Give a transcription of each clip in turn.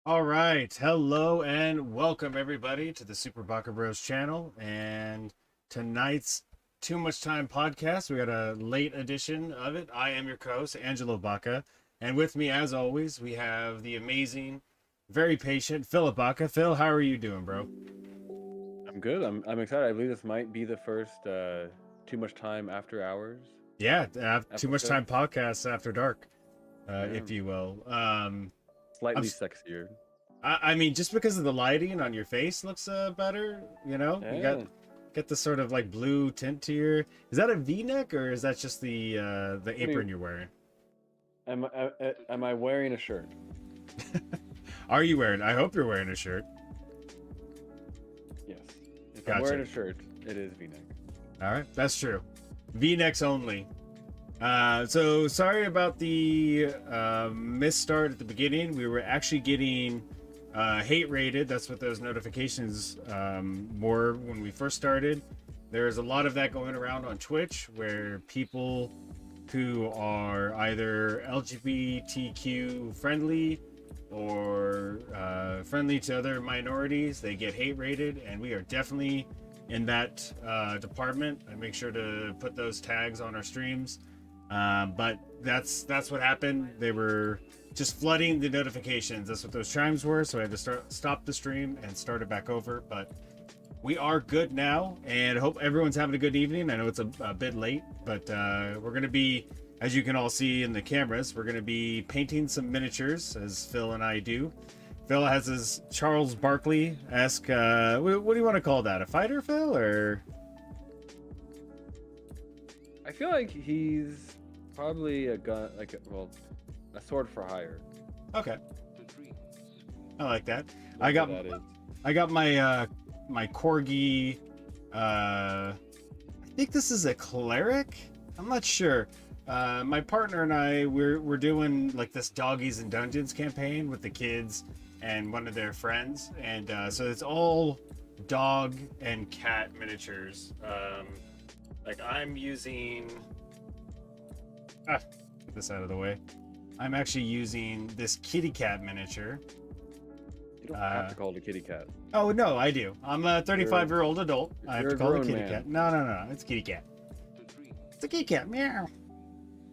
All right. Hello and welcome everybody to the Super Baka Bros channel. And tonight's Too Much Time podcast, we got a late edition of it. I am your co-host, Angelo Baca. And with me, as always, we have the amazing, very patient Philip Baca. Phil, how are you doing, bro? I'm good. I'm excited. I believe this might be the first Too Much Time After Hours Yeah, Too Much episode. Time podcast after dark, Yeah. if you will. I'm, Slightly sexier. I mean, just because of the lighting on your face looks better, you know. You got Yeah. get the sort of like blue tint to your. Is that a V-neck or is that just the apron you're wearing? Am I wearing a shirt? Are you wearing? I hope you're wearing a shirt. Yes. If Gotcha. I'm wearing a shirt, it is V-neck. All right, that's true. V-necks only. So sorry about the misstart at the beginning. We were actually getting hate rated. That's what those notifications were when we first started. There's a lot of that going around on Twitch where people who are either LGBTQ friendly or friendly to other minorities, they get hate rated, and we are definitely in that department. I make sure to put those tags on our streams. But that's what happened. They were just flooding the notifications. That's what those chimes were. So I had to stop the stream and start it back over. But we are good now, and I hope everyone's having a good evening. I know it's a bit late, but we're going to be, as you can all see in the cameras, we're going to be painting some miniatures, as Phil and I do. Phil has his Charles Barkley-esque, what do you want to call that? A fighter, Phil, or? I feel like he's probably a gun, a sword for hire. Okay. I like that. Whatever that is. I got my my corgi. I think this is a cleric. I'm not sure. My partner and I, we're doing like this Doggies and Dungeons campaign with the kids and one of their friends, and so it's all dog and cat miniatures. Like I'm using. Get this out of the way. I'm actually using this kitty cat miniature. You don't have to call it a kitty cat. Oh no, I do. I'm a 35-year-old adult. I have to call it a kitty man. cat. No, it's a kitty cat. It's a kitty cat. Meow.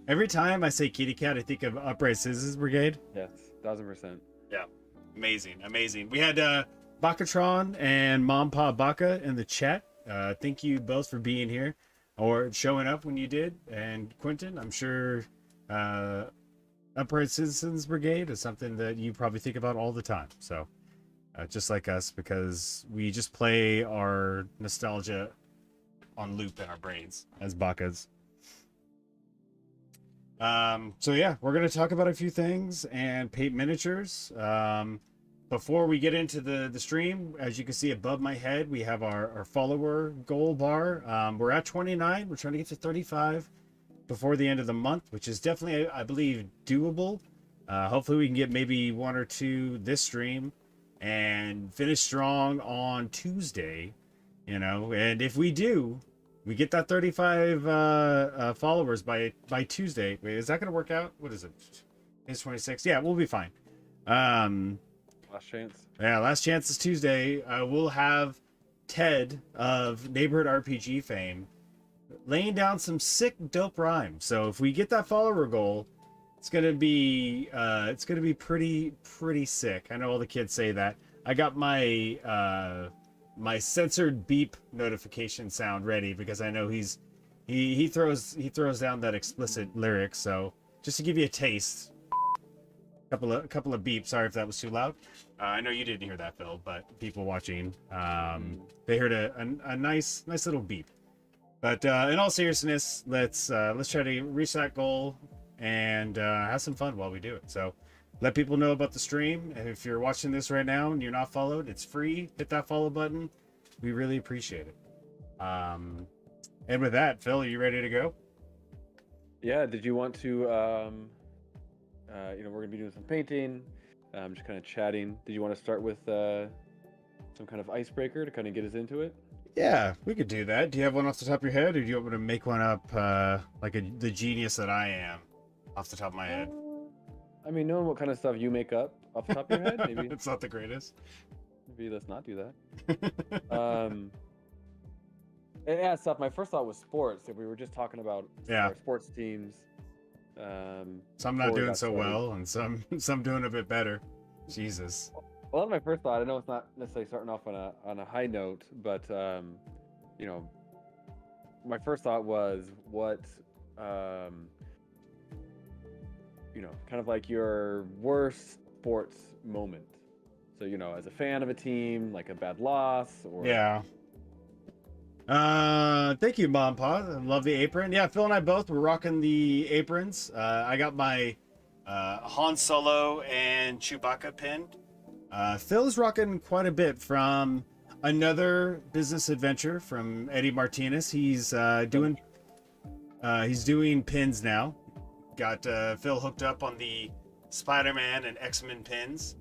Every time I say kitty cat, I think of Upright Citizens Brigade. Yes, 1000%. Yeah, amazing. We had Bakatron and Mom Pa Baka in the chat. Thank you both for being here or showing up when you did. And Quentin, I'm sure Upright Citizens Brigade is something that you probably think about all the time. So just like us, because we just play our nostalgia on loop in our brains as Bakas. So yeah, we're going to talk about a few things and paint miniatures. Before we get into the stream, as you can see above my head, we have our follower goal bar. We're at 29. We're trying to get to 35 before the end of the month, which is definitely, I believe, doable. Hopefully we can get maybe one or two this stream and finish strong on Tuesday, and if we do, we get that 35 followers by Tuesday. Wait, is that going to work out? What is it? It's 26. Yeah, we'll be fine. Last chance. Yeah, last chance is Tuesday. We'll have Ted of Neighborhood RPG fame laying down some sick, dope rhymes. So if we get that follower goal, it's gonna be pretty sick. I know all the kids say that. I got my my censored beep notification sound ready because I know he throws down that explicit lyric. So just to give you a taste. Couple of beeps. Sorry if that was too loud. I know you didn't hear that, Phil, but people watching, they heard a nice little beep. But in all seriousness, let's try to reach that goal and have some fun while we do it. So let people know about the stream. And if you're watching this right now and you're not followed, it's free. Hit that follow button. We really appreciate it. And with that, Phil, are you ready to go? Yeah. Did you want to? We're gonna be doing some painting, just kind of chatting. Did you want to start with some kind of icebreaker to kind of get us into it? Yeah, we could do that. Do you have one off the top of your head, or do you want me to make one up like the genius that I am off the top of my head? I mean, knowing what kind of stuff you make up off the top of your head, maybe It's not the greatest. maybe let's not do that. Yeah, stuff. My first thought was sports. If we were just talking about our sports teams. Some not doing so well, and some doing a bit better. Jesus. Well, that's my first thought. I know it's not necessarily starting off on a high note, but my first thought was what kind of like your worst sports moment. So as a fan of a team, like a bad loss, or Thank you, Mom, Pa. I love the apron. Yeah, Phil and I both were rocking the aprons. I got my Han Solo and Chewbacca pinned. Phil's rocking quite a bit from another business adventure from Eddie Martinez. He's doing pins now. Got Phil hooked up on the Spider-Man and X-Men pins.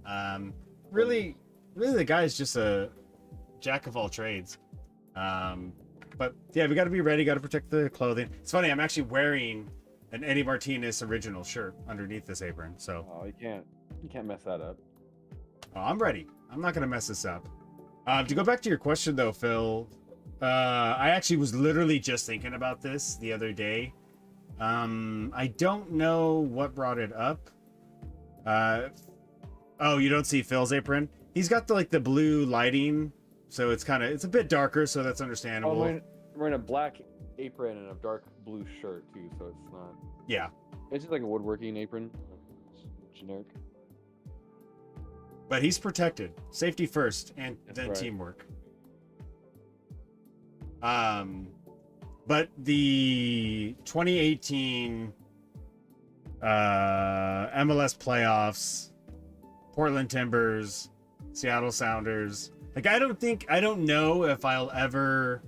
Really, the guy's just a jack of all trades. But yeah, we got to be ready. Got to protect the clothing. It's funny. I'm actually wearing an Eddie Martinez original shirt underneath this apron. So Oh, you can't mess that up. I'm ready. I'm not gonna mess this up. To go back to your question though, Phil, I actually was literally just thinking about this the other day. I don't know what brought it up. Oh, you don't see Phil's apron? He's got the blue lighting, so it's a bit darker, so that's understandable. I'm wearing a black apron and a dark blue shirt too, so it's not. Yeah. It's just like a woodworking apron, it's generic. But he's protected. Safety first, and That's then right. teamwork. But the 2018 MLS playoffs, Portland Timbers, Seattle Sounders. I don't know if I'll ever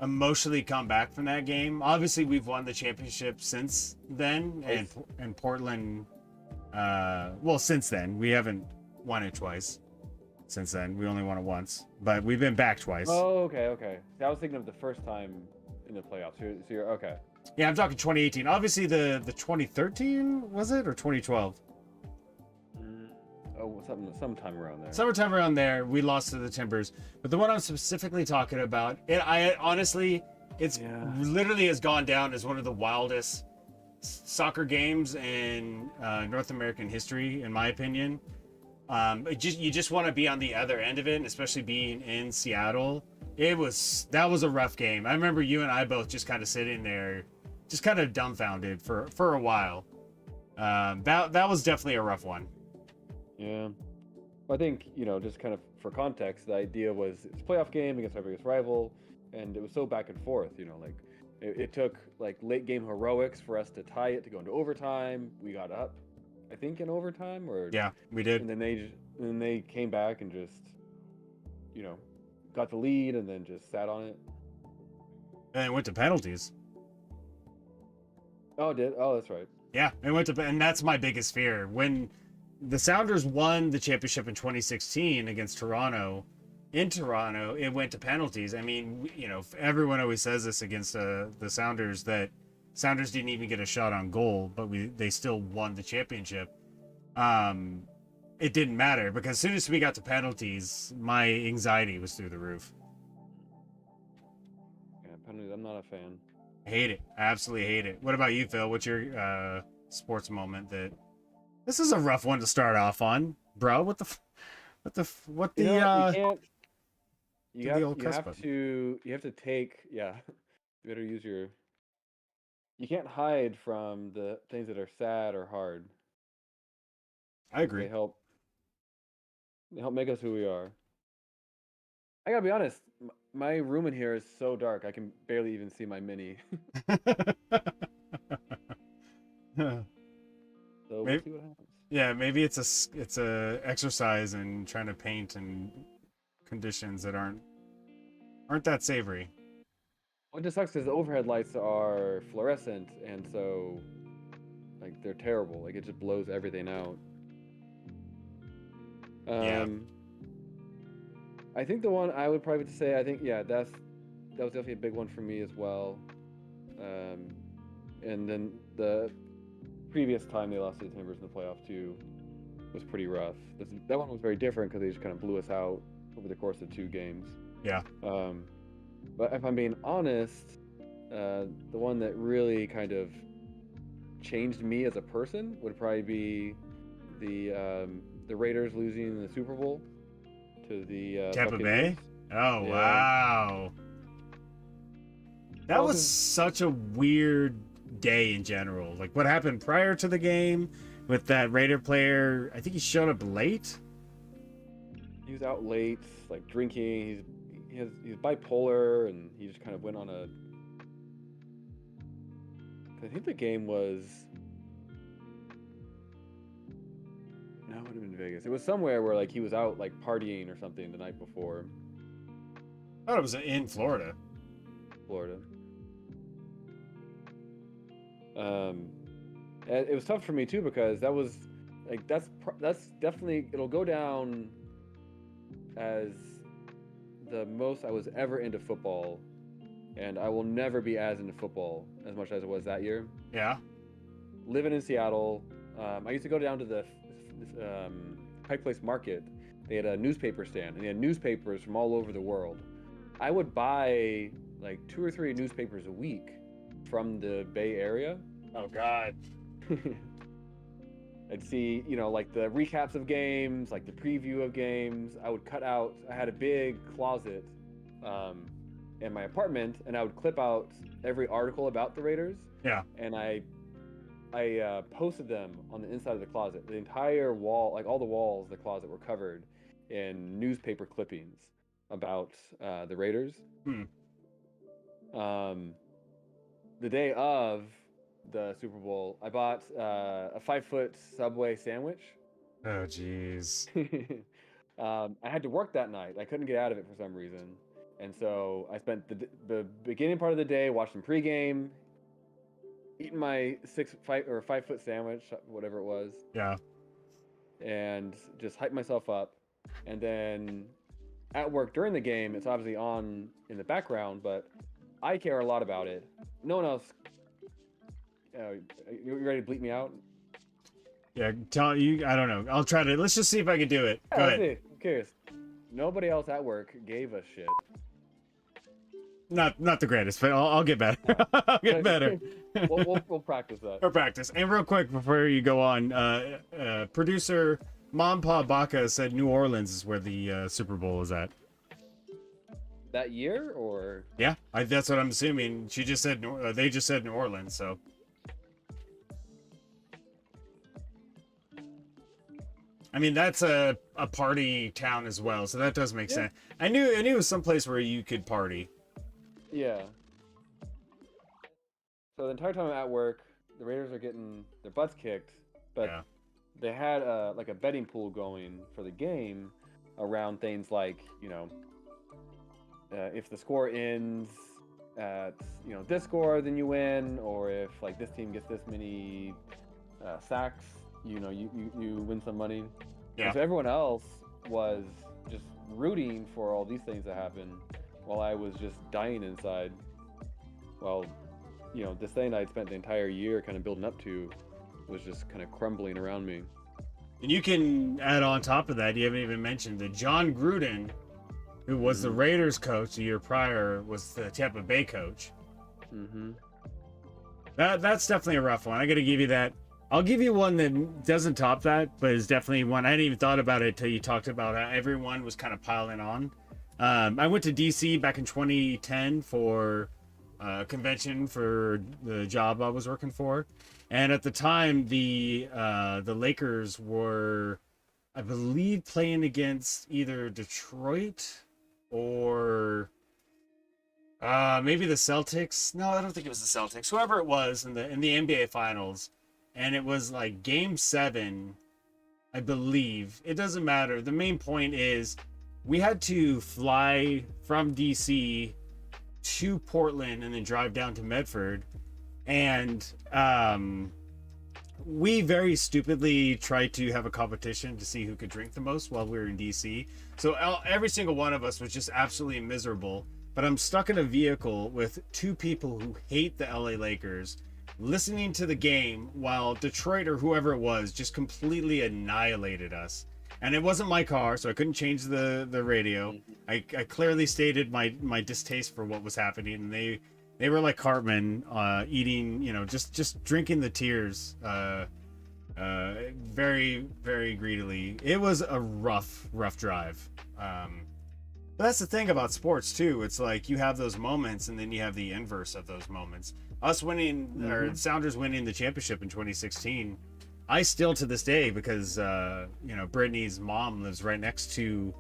emotionally come back from that game. Obviously, we've won the championship since then, and Portland. Well, since then we haven't won it twice. Since then, we only won it once, but we've been back twice. Oh, okay. I was thinking of the first time in the playoffs. So you're okay. Yeah, I'm talking 2018. Obviously, the 2013 was it or 2012? Oh, sometime around there. Summertime around there, we lost to the Timbers. But the one I'm specifically talking about, it's literally has gone down as one of the wildest soccer games in North American history, in my opinion. You just want to be on the other end of it, and especially being in Seattle. That was a rough game. I remember you and I both just kind of sitting there, just kind of dumbfounded for a while. That was definitely a rough one. Yeah. Well, I think, just kind of for context, the idea was it's a playoff game against our biggest rival, and it was so back and forth, it took late game heroics for us to tie it to go into overtime. We got up, I think, in overtime, or yeah, we did. And then they came back and just, got the lead and then just sat on it. And it went to penalties. Oh, it did? Oh, that's right. Yeah, and that's my biggest fear. When the Sounders won the championship in 2016 against Toronto, in Toronto, it went to penalties. I mean, everyone always says this against the Sounders, that Sounders didn't even get a shot on goal, but they still won the championship. It didn't matter because as soon as we got to penalties, my anxiety was through the roof. Yeah, penalties, I'm not a fan. I hate it. I absolutely hate it. What about you, Phil? What's your sports moment that... This is a rough one to start off on, bro. You have to take, yeah. You better use your... You can't hide from the things that are sad or hard. I agree. They help make us who we are. I gotta be honest, my room in here is so dark I can barely even see my mini. So we'll see what happens. Yeah, maybe it's a exercise in trying to paint in conditions that aren't that savory. What just sucks is the overhead lights are fluorescent, and so they're terrible. It just blows everything out. Yeah. I think the one I would probably say, that was definitely a big one for me as well. And then the previous time they lost to the Timbers in the playoff too was pretty rough. That one was very different because they just kind of blew us out over the course of 2 games. Yeah. But if I'm being honest, the one that really kind of changed me as a person would probably be the Raiders losing in the Super Bowl to the Tampa Buccaneers. Bay. Oh Yeah. wow, that was such a weird day in general. What happened prior to the game with that Raider player? I think he showed up late. He was out late, drinking. He he's bipolar, and he just kind of went on a. I think the game was. No, it would have been Vegas. It was somewhere where like he was out like partying or something the night before. I thought it was in Florida. Florida. And it was tough for me too because that was like that's definitely it'll go down as the most I was ever into football, and I will never be as into football as much as I was that year. Yeah. Living in Seattle, I used to go down to the Pike Place Market. They had a newspaper stand, and they had newspapers from all over the world. I would buy like 2 or 3 newspapers a week from the Bay Area. Oh God. I'd see, like the recaps of games, like the preview of games. I would cut out. I had a big closet in my apartment, and I would clip out every article about the Raiders. Yeah. And I posted them on the inside of the closet. The entire wall, like all the walls of the closet, were covered in newspaper clippings about the Raiders. The day of the Super Bowl, I bought a 5-foot Subway sandwich. Oh jeez. I had to work that night. I couldn't get out of it for some reason, and so I spent the beginning part of the day watching pregame, eating my 5-foot sandwich, whatever it was. Yeah. And just hyped myself up, and then at work during the game, it's obviously on in the background, but I care a lot about it. No one else. You ready to bleep me out? Yeah, tell you. I don't know. I'll try to. Let's just see if I can do it. Go ahead. See. I'm curious. Nobody else at work gave a shit. Not the greatest, but I'll get better. I'll get better. We'll practice that. Or practice. And real quick before you go on, producer Mom Pa Baca said New Orleans is where the Super Bowl is at. That year, or Yeah, that's what I'm assuming. She just said they just said New Orleans, so. I mean, that's a party town as well, so that does make sense. I knew it was someplace where you could party. Yeah. So the entire time I'm at work, the Raiders are getting their butts kicked, but Yeah. they had like a betting pool going for the game around things like, if the score ends at this score, then you win, or if like this team gets this many sacks, you win some money. Yeah. And so everyone else was just rooting for all these things to happen, while I was just dying inside. Well, this thing I'd spent the entire year kind of building up to was just kind of crumbling around me. And you can add on top of that, you haven't even mentioned that John Gruden, who was the Raiders coach the year prior, was the Tampa Bay coach. Mm-hmm. That's definitely a rough one. I got to give you that. I'll give you one that doesn't top that, but is definitely one. I hadn't even thought about it till you talked about how everyone was kind of piling on. I went to DC back in 2010 for a convention for the job I was working for, and at the time the Lakers were, I believe, playing against either Detroit or maybe the Celtics. No, I don't think it was the Celtics. Whoever it was in the NBA Finals, and it was like Game 7, I believe. It doesn't matter. The main point is we had to fly from DC to Portland and then drive down to Medford, and we very stupidly tried to have a competition to see who could drink the most while we were in DC. So every single one of us was just absolutely miserable. But I'm stuck in a vehicle with 2 people who hate the LA Lakers, listening to the game while Detroit or whoever it was just completely annihilated us. And it wasn't my car, so I couldn't change the radio. I clearly stated my distaste for what was happening, and they were like Cartman, eating, just drinking the tears, very, very greedily. It was a rough drive. But that's the thing about sports too. It's like you have those moments, and then you have the inverse of those moments. Us winning, or Sounders winning the championship in 2016, I still to this day, because Brittany's mom lives right next to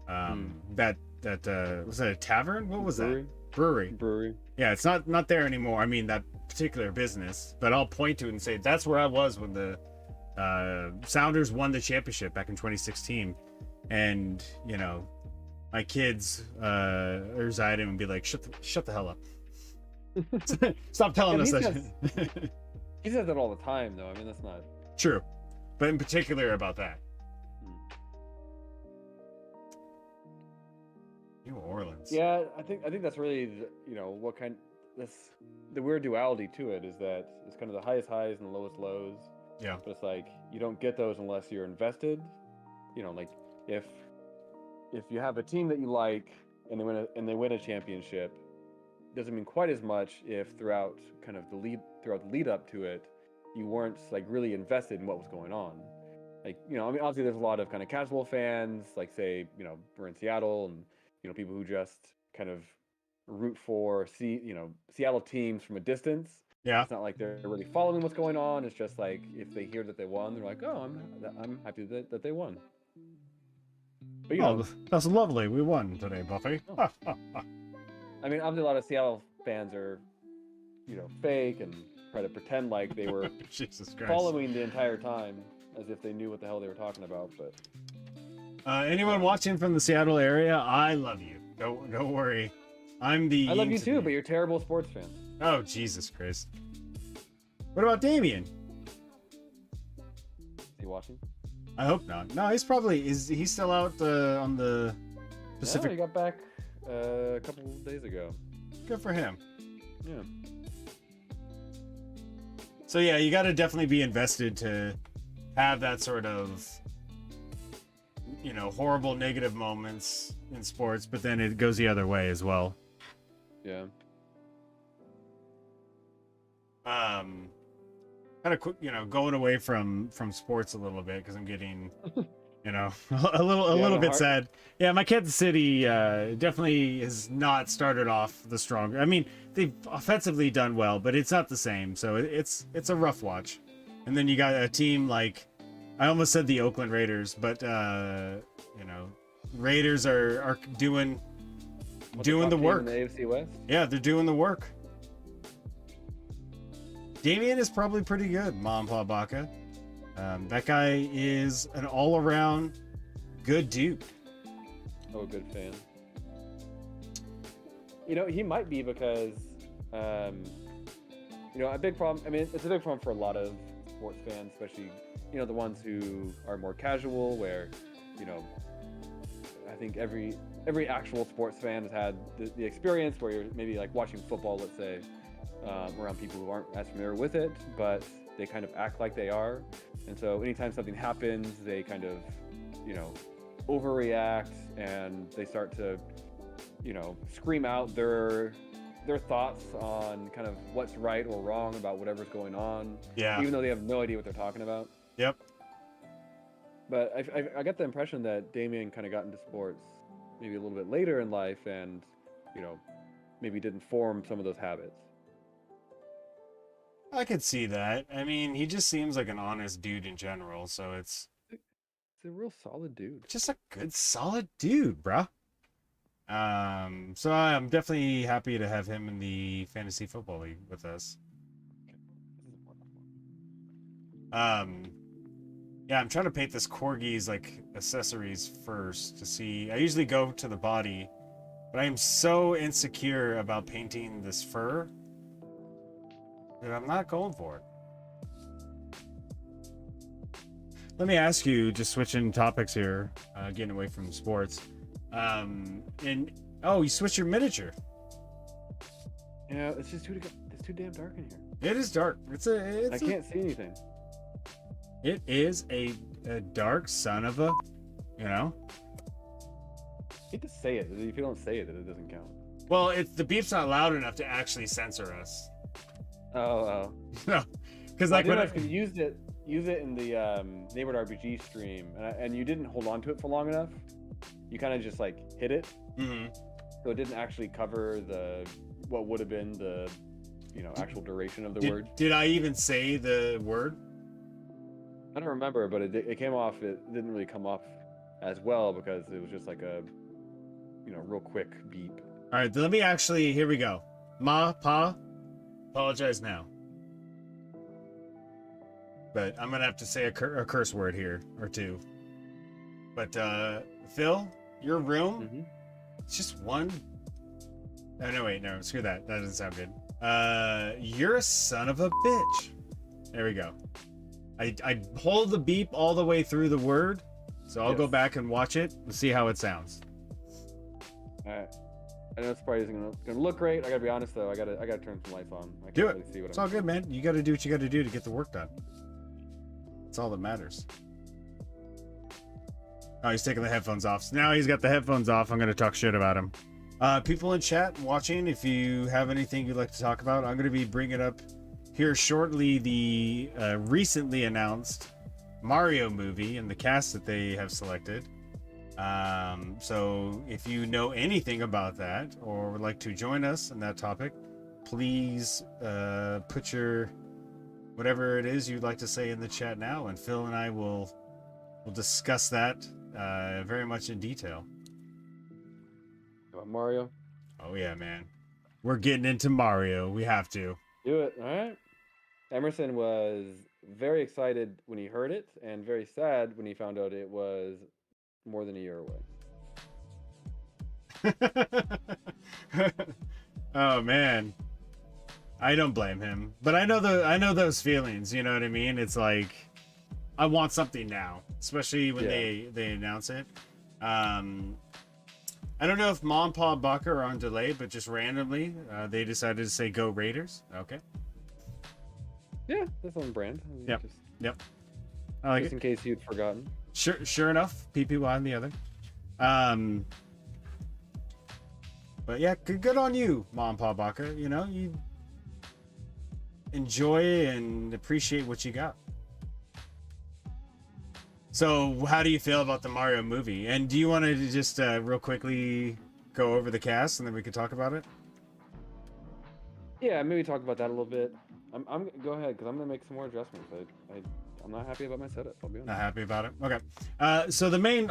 that was that a tavern? What was Brewery? that? Brewery. Brewery. Yeah, it's not there anymore. I mean, that particular business, but I'll point to it and say that's where I was when the Sounders won the championship back in 2016, and you know, my kids reside in and be like, shut the hell up. Stop telling us that. He says that all the time, though. I mean, that's not True, but in particular about that. New Orleans. Yeah, I think that's really what kind the weird duality to it is that it's kind of the highest highs and the lowest lows. Yeah. But it's like you don't get those unless you're invested. Like if you have a team that you like and they win a championship, doesn't mean quite as much if throughout the lead up to it, you weren't like really invested in what was going on. Like, I mean, obviously there's a lot of kind of casual fans, like say, we're in Seattle and people who just kind of root for Seattle teams from a distance. Yeah. It's not like they're really following what's going on. It's just like if they hear that they won, they're like, oh, I'm happy that they won. But that's lovely. We won today, Buffy. Oh. I mean, obviously a lot of Seattle fans are, fake and try to pretend like they were Jesus Christ. following the entire time as if they knew what the hell they were talking about. But anyone watching from the Seattle area, I love you. Don't worry. I love you too, but you're terrible sports fans. Oh, Jesus Christ. What about Damien? Is he watching? I hope not. No, he's still out on the Pacific. No, he got back a couple of days ago. Good for him. Yeah. So yeah, you got to definitely be invested to have that sort of horrible negative moments in sports, but then it goes the other way as well. Yeah. Kind of quick, going away from sports a little bit because I'm getting a little bit sad. Yeah, my Kansas City definitely has not started off the stronger. I mean, they've offensively done well, but it's not the same. So it's a rough watch. And then you got a team like, I almost said the Oakland Raiders, but Raiders are doing the work. In the AFC West? Yeah, they're doing the work. Damien is probably pretty good, Mom Pa Baca. That guy is an all-around good dude. Oh, a good fan. He might be because, a big problem. I mean, it's a big problem for a lot of sports fans, especially, the ones who are more casual, where, I think every actual sports fan has had the experience where you're maybe like watching football, let's say, around people who aren't as familiar with it, but they kind of act like they are. And so anytime something happens, they kind of, overreact and they start to, scream out their thoughts on kind of what's right or wrong about whatever's going on. Yeah. Even though they have no idea what they're talking about. Yep. But I got the impression that Damien kind of got into sports maybe a little bit later in life and, maybe didn't form some of those habits. I could see that. I mean, he just seems like an honest dude in general, so it's a real solid dude. just a good, solid dude, bruh. So I'm definitely happy to have him in the fantasy football league with us. Yeah, I'm trying to paint this corgi's like accessories first to see. I usually go to the body, but I am so insecure about painting this fur that I'm not going for it. Let me ask you, just switching topics here, getting away from sports. You switched your miniature. Yeah, it's too damn dark in here. It is dark. I can't see anything. It is a dark son of a, I hate to say it. If you don't say it, it doesn't count. Well, the beep's not loud enough to actually censor us. Oh. No, because like when I used it in the Neighborhood RPG stream, and you didn't hold on to it for long enough. You kind of just like hit it, so it didn't actually cover what would have been the actual duration of the word. Did I even say the word? I don't remember, but it came off. It didn't really come off as well because it was just like a real quick beep. All right, let me actually. Here we go. Ma, pa, apologize now. But I'm gonna have to say a curse word here or two. But Phil, your room, Mm-hmm. it's just one. Oh no, wait, no, screw that. That doesn't sound good. You're a son of a bitch. There we go. I hold the beep all the way through the word, so I'll go Yes. back and watch it and see how it sounds. All right. I know it's probably isn't gonna look great. I gotta be honest though. I gotta turn some lights on. I can't Do it. really see what It's all good, man. You got to do what you got to do to get the work done. That's all that matters. Oh, he's taking the headphones off. So now he's got the headphones off. I'm going to talk shit about him. People in chat watching, if you have anything you'd like to talk about, I'm going to be bringing up here shortly the recently announced Mario movie and the cast that they have selected. So if you know anything about that or would like to join us in that topic, please put your whatever it is you'd like to say in the chat now, and Phil and I will discuss that very much in detail. About Mario. Oh yeah, man, we're getting into Mario. We have to. Do it. All right. Emerson was very excited when he heard it, and very sad when he found out it was more than a year away. Oh man, I don't blame him, but I know those feelings. You know what I mean? It's like I want something now, especially when they announce it. I don't know if Mom, Pa, Baka are on delay, but just randomly they decided to say "Go Raiders." Okay. Yeah, that's on brand. I mean, Yep. Just, I like just it. in case you'd forgotten. Sure enough, PPY on the other. But yeah, good on you, Mom, Pa, Baka. You know, you enjoy and appreciate what you got. So, how do you feel about the Mario movie? And do you want to just real quickly go over the cast and then we can talk about it? Yeah, maybe talk about that a little bit. I'm go ahead because I'm gonna make some more adjustments. I'm not happy about my setup. I'll be honest. Not happy about it. Okay. So the main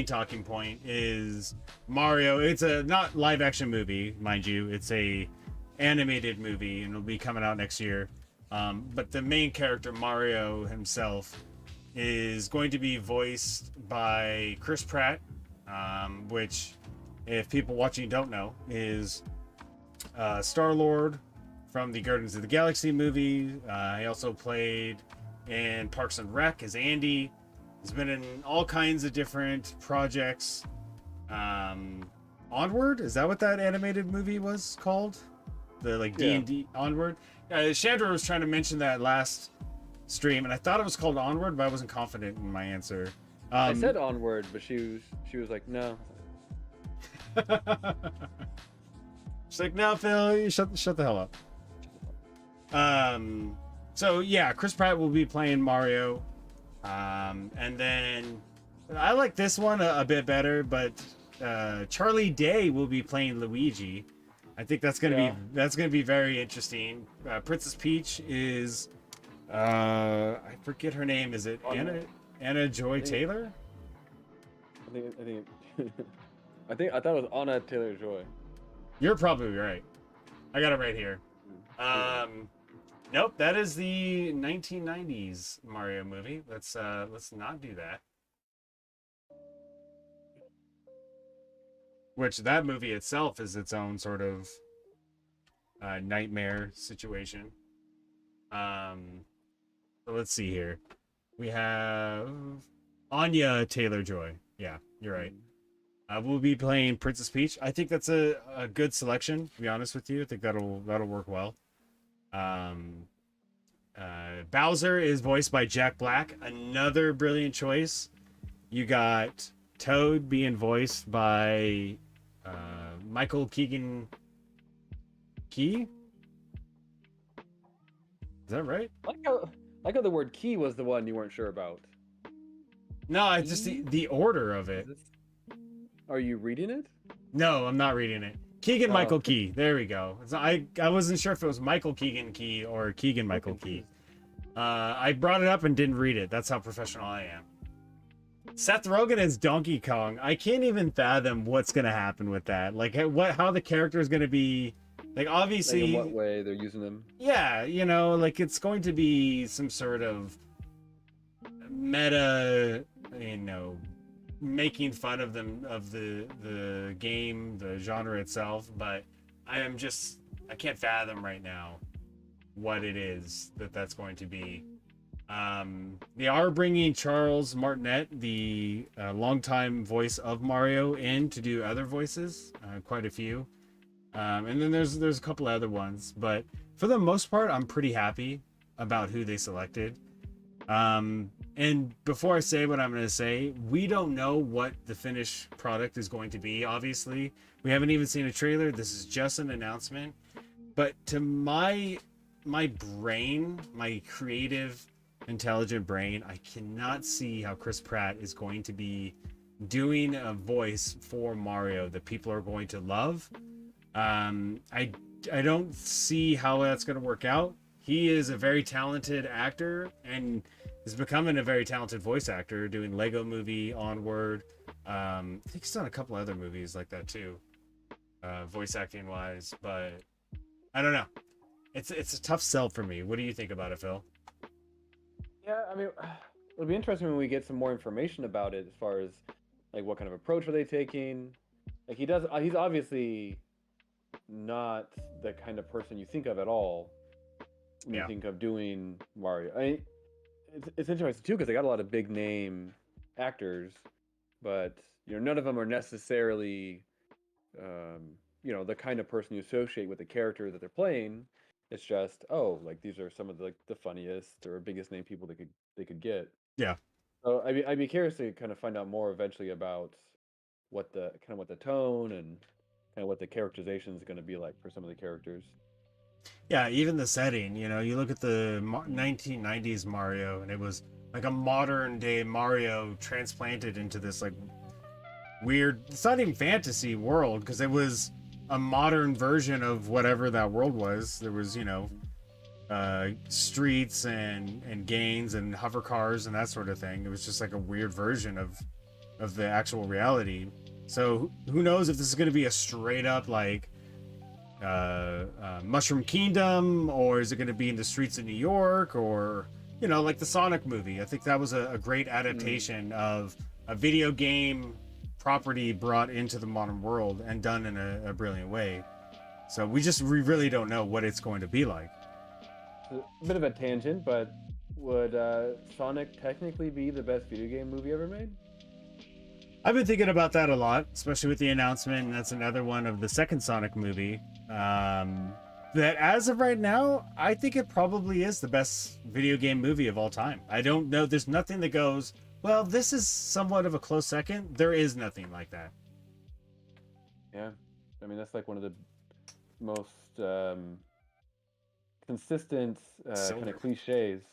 talking point is Mario. It's a not live action movie, mind you. It's a animated movie and it'll be coming out next year. But the main character, Mario himself, is going to be voiced by Chris Pratt, which, if people watching don't know, is Star-Lord from the Guardians of the Galaxy movie. He also played in Parks and Rec as Andy. He's been in all kinds of different projects. Onward, is that what that animated movie was called? The like D&D Onward. Chandra was trying to mention that last stream, and I thought it was called Onward, but I wasn't confident in my answer. I said Onward, but she was like, no. She's like, no, Phil, you shut the hell up. So yeah, Chris Pratt will be playing Mario. And then I like this one a bit better, but Charlie Day will be playing Luigi. I think that's gonna be very interesting. Princess Peach is I forget her name. Is it Anna Joy Taylor? I thought it was Anna Taylor-Joy. You're probably right. I got it right here. Nope, that is the 1990s Mario movie. Let's not do that. Which that movie itself is its own sort of nightmare situation. So let's see here. We have Anya Taylor-Joy. Yeah, you're right. We'll be playing Princess Peach. I think that's a good selection, to be honest with you. I think that'll work well. Bowser is voiced by Jack Black. Another brilliant choice. You got Toad being voiced by Michael Keegan Key. Is that right? Like how the word key was the one you weren't sure about. No, it's just the order of it. Are you reading it? No, I'm not reading it. Keegan Michael Key. There we go. I wasn't sure if it was Michael Keegan Key or Keegan Michael Key. I brought it up and didn't read it. That's how professional I am. Seth Rogen as Donkey Kong. I can't even fathom what's gonna happen with that. Like how the character is gonna be. Like Like in what obviously, way they're using them? yeah, like it's going to be some sort of meta, making fun of them of the game, the genre itself. But I can't fathom right now what it is that's going to be. They are bringing Charles Martinet, the longtime voice of Mario, in to do other voices, quite a few. And then there's a couple other ones, but for the most part, I'm pretty happy about who they selected. And before I say what I'm going to say, we don't know what the finished product is going to be. Obviously, we haven't even seen a trailer. This is just an announcement. But to my brain, my creative, intelligent brain, I cannot see how Chris Pratt is going to be doing a voice for Mario that people are going to love. I don't see how that's going to work out. He is a very talented actor and is becoming a very talented voice actor, doing Lego Movie, Onward. I think he's done a couple other movies like that too, voice acting wise. But I don't know. It's a tough sell for me. What do you think about it, Phil? Yeah, I mean, it'll be interesting when we get some more information about it, as far as like what kind of approach are they taking. Like he's obviously not the kind of person you think of at all when you think of doing Mario. I mean, it's interesting too because they got a lot of big name actors, but none of them are necessarily the kind of person you associate with the character that they're playing. It's just like these are some of the funniest or biggest name people they could get. Yeah. So I'd be curious to kind of find out more eventually about what the tone and kind of what the characterization is going to be like for some of the characters. Yeah, even the setting, you look at the 1990s Mario and it was like a modern day Mario transplanted into this like weird, it's not even fantasy world because it was a modern version of whatever that world was. There was, streets and games and hover cars and that sort of thing. It was just like a weird version of the actual reality. So who knows if this is going to be a straight up like Mushroom Kingdom, or is it going to be in the streets of New York, or like the Sonic movie. I think that was a great adaptation of a video game property brought into the modern world and done in a brilliant way. So we really don't know what it's going to be like. A bit of a tangent, but would Sonic technically be the best video game movie ever made? I've been thinking about that a lot, especially with the announcement, and that's another one of the second Sonic movie. That as of right now, I think it probably is the best video game movie of all time. I don't know. There's nothing that goes, well, this is somewhat of a close second. There is nothing like that. Yeah. I mean, that's like one of the most consistent kind of cliches.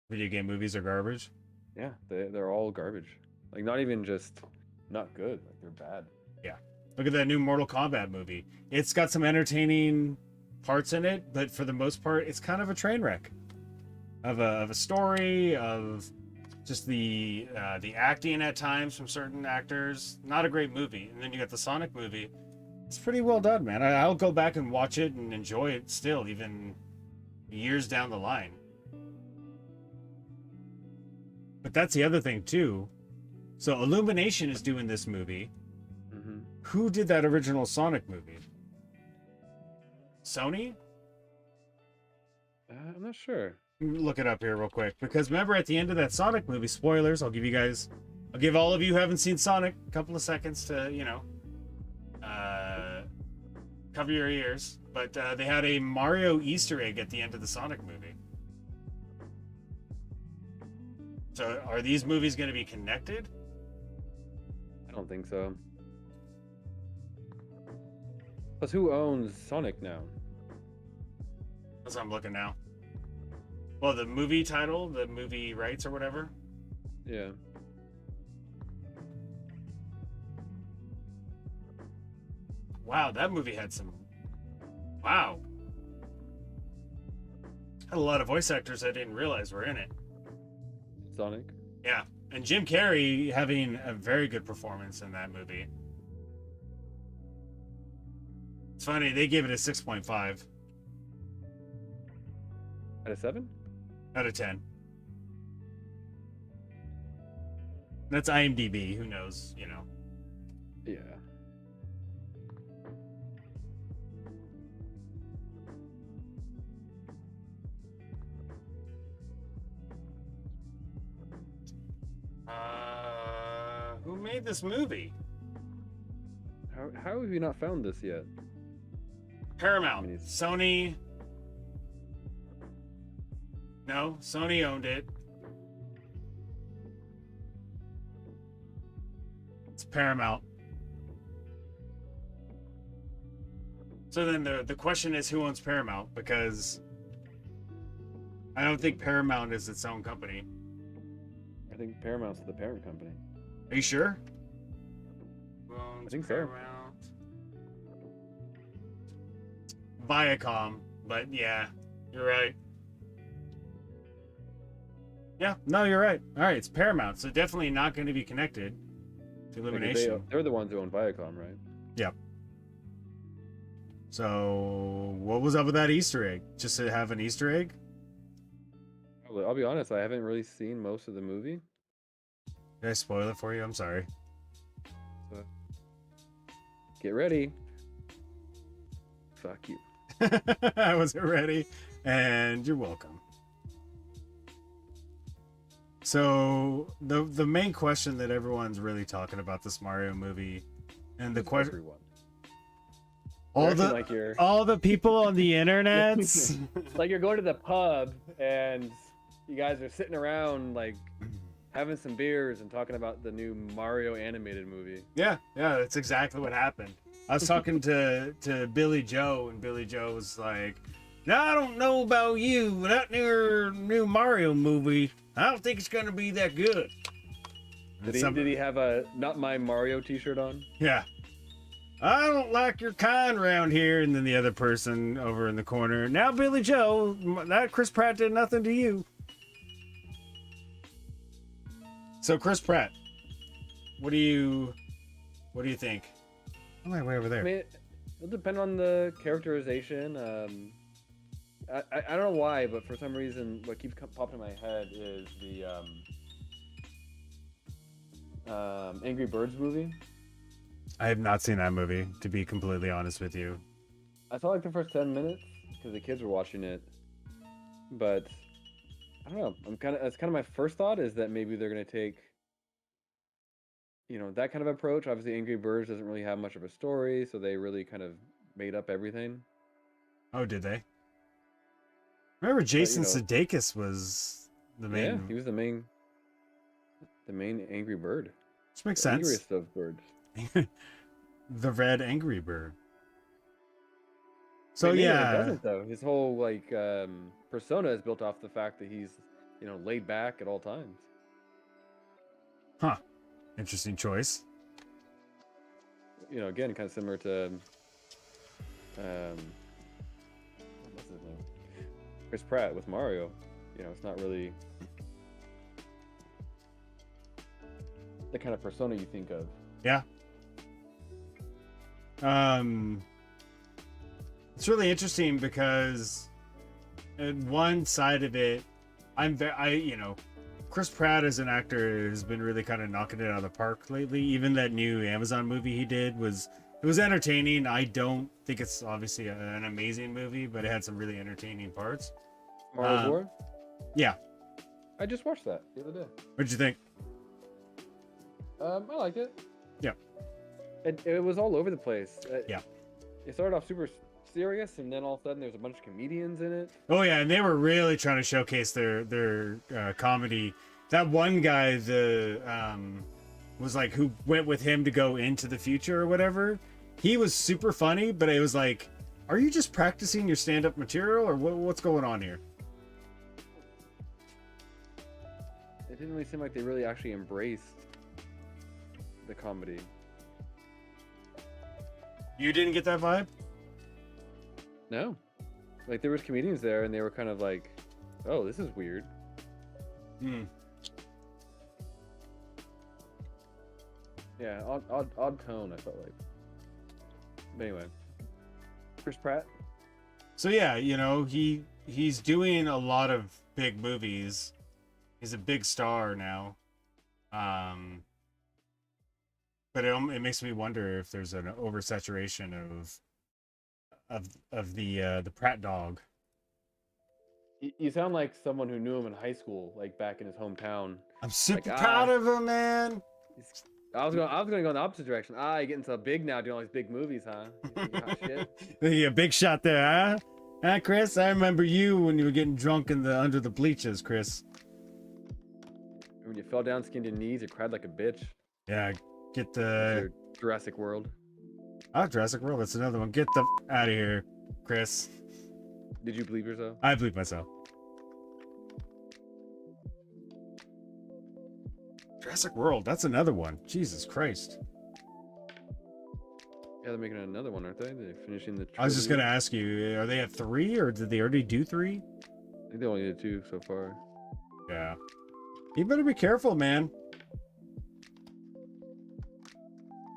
Video game movies are garbage. Yeah, they're all garbage. Like, not even just not good. Like, they're bad. Yeah. Look at that new Mortal Kombat movie. It's got some entertaining parts in it, but for the most part, it's kind of a train wreck of a story, of just the acting at times from certain actors. Not a great movie. And then you got the Sonic movie. It's pretty well done, man. I'll go back and watch it and enjoy it still, even years down the line. But that's the other thing, too. So Illumination is doing this movie. Mm-hmm. Who did that original Sonic movie? Sony? I'm not sure. Look it up here real quick. Because remember at the end of that Sonic movie, spoilers, I'll give all of you who haven't seen Sonic a couple of seconds to, cover your ears. But they had a Mario Easter egg at the end of the Sonic movie. So are these movies going to be connected? I don't think so. Plus, who owns Sonic now? That's what I'm looking now. Well, the movie title, the movie rights or whatever. Yeah. Wow, that movie had some... Wow. Had a lot of voice actors I didn't realize were in it. Sonic? Yeah. And Jim Carrey having a very good performance in that movie. It's funny, they gave it a 6.5 Out of 7? out of 10. That's IMDb. Who knows, you know. Yeah. Who made this movie? How have you not found this yet? Paramount. I mean, it's- Sony. No, Sony owned it. It's Paramount. So then the question is, who owns Paramount? Because I don't think Paramount is its own company. I think Paramount's the parent company. Are you sure? Who owns I think so. Paramount? Viacom, but yeah, you're right. Yeah, no, you're right. All right, it's Paramount, so definitely not going to be connected to Like, Illumination. they're the ones who own Viacom, right? Yep. So, what was up with that Easter egg? Just to have an Easter egg? I'll be honest, I haven't really seen most of the movie. Did I spoil it for you? I'm sorry. So get ready. Fuck you. I wasn't ready, and you're welcome. So the main question that everyone's really talking about this Mario movie, and the question, Everyone. all You're acting the like you're all the people on the internets. like you're going to the pub and you guys are sitting around like having some beers and talking about the new Mario animated movie. Yeah, that's exactly what happened. I was talking to Billy Joe, and Billy Joe was like, "Now I don't know about you, but that new Mario movie, I don't think it's gonna be that good." And Did he have a Not My Mario t-shirt on? Yeah. I don't like your kind around here. And then the other person over in the corner. Now, Billy Joe, that Chris Pratt did nothing to you. So, Chris Pratt, what do you think? Oh, my way over there. I mean, it'll depend on the characterization. I don't know why, but for some reason, what keeps popping in my head is the Angry Birds movie. I have not seen that movie, to be completely honest with you. I saw like the first 10 minutes because the kids were watching it, but I don't know. That's kind of my first thought is that maybe they're gonna take, that kind of approach. Obviously, Angry Birds doesn't really have much of a story, so they really kind of made up everything. Oh, did they? Remember, Jason know- Sudeikis was the main. Yeah, he was the main Angry Bird. Which makes The sense. angriest of birds. The red Angry Bird. So Maybe it yeah, doesn't though. His whole persona is built off the fact that he's laid back at all times. huh? Interesting choice. Again, kind of similar to what's his name? Chris Pratt with Mario. It's not really the kind of persona you think of. Yeah. It's really interesting because at one side of it, Chris Pratt as an actor has been really kind of knocking it out of the park lately. Even that new Amazon movie he did was entertaining. I don't think it's obviously an amazing movie, but it had some really entertaining parts. Mario's War? Yeah. I just watched that the other day. What'd you think? I liked it. Yeah. It was all over the place. Yeah. It started off super serious, and then all of a sudden there's a bunch of comedians in it. Oh yeah, and they were really trying to showcase their comedy. That one guy, was like who went with him to go into the future or whatever. He was super funny, but it was like, are you just practicing your stand-up material, or what's going on here? It didn't really seem like they really actually embraced the comedy. You didn't get that vibe? No. Like, there was comedians there, and they were kind of like, oh, this is weird. Yeah, odd tone. I felt like. But anyway, Chris Pratt. So yeah, you know, he's doing a lot of big movies. He's a big star now. But it makes me wonder if there's an oversaturation of the Pratt dog. You sound like someone who knew him in high school, like back in his hometown. I'm super Like, proud of him, man. I was gonna go in the opposite direction. You're getting so big now, doing all these big movies, huh? You hot shit. Yeah, big shot there, huh? Huh, Chris? I remember you when you were getting drunk in the under the bleachers, Chris. When you fell down, skinned your knees, you cried like a bitch. Yeah, get That's the your Jurassic World. Jurassic World. That's another one. Get the out of here, Chris. Did you believe yourself? I believe myself. Jurassic World. That's another one. Jesus Christ. Yeah, they're making another one, aren't they? They're finishing the. I was just gonna trilogy. ask you, are they at 3 or did they already do 3? I think they only did 2 so far. Yeah. You better be careful, man.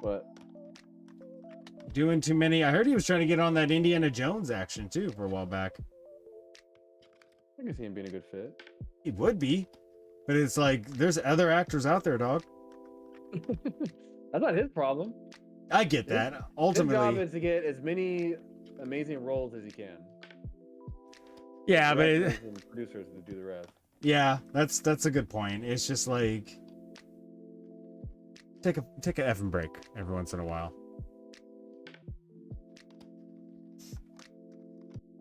But Doing too many. I heard he was trying to get on that Indiana Jones action too for a while back. I can see him being a good fit. He would be, but it's like there's other actors out there, dog. That's not his problem. I get His- that. His job Ultimately, is to get as many amazing roles as he can. yeah, but Directors and producers to do the rest. yeah, that's a good point. It's just like take a effing break every once in a while.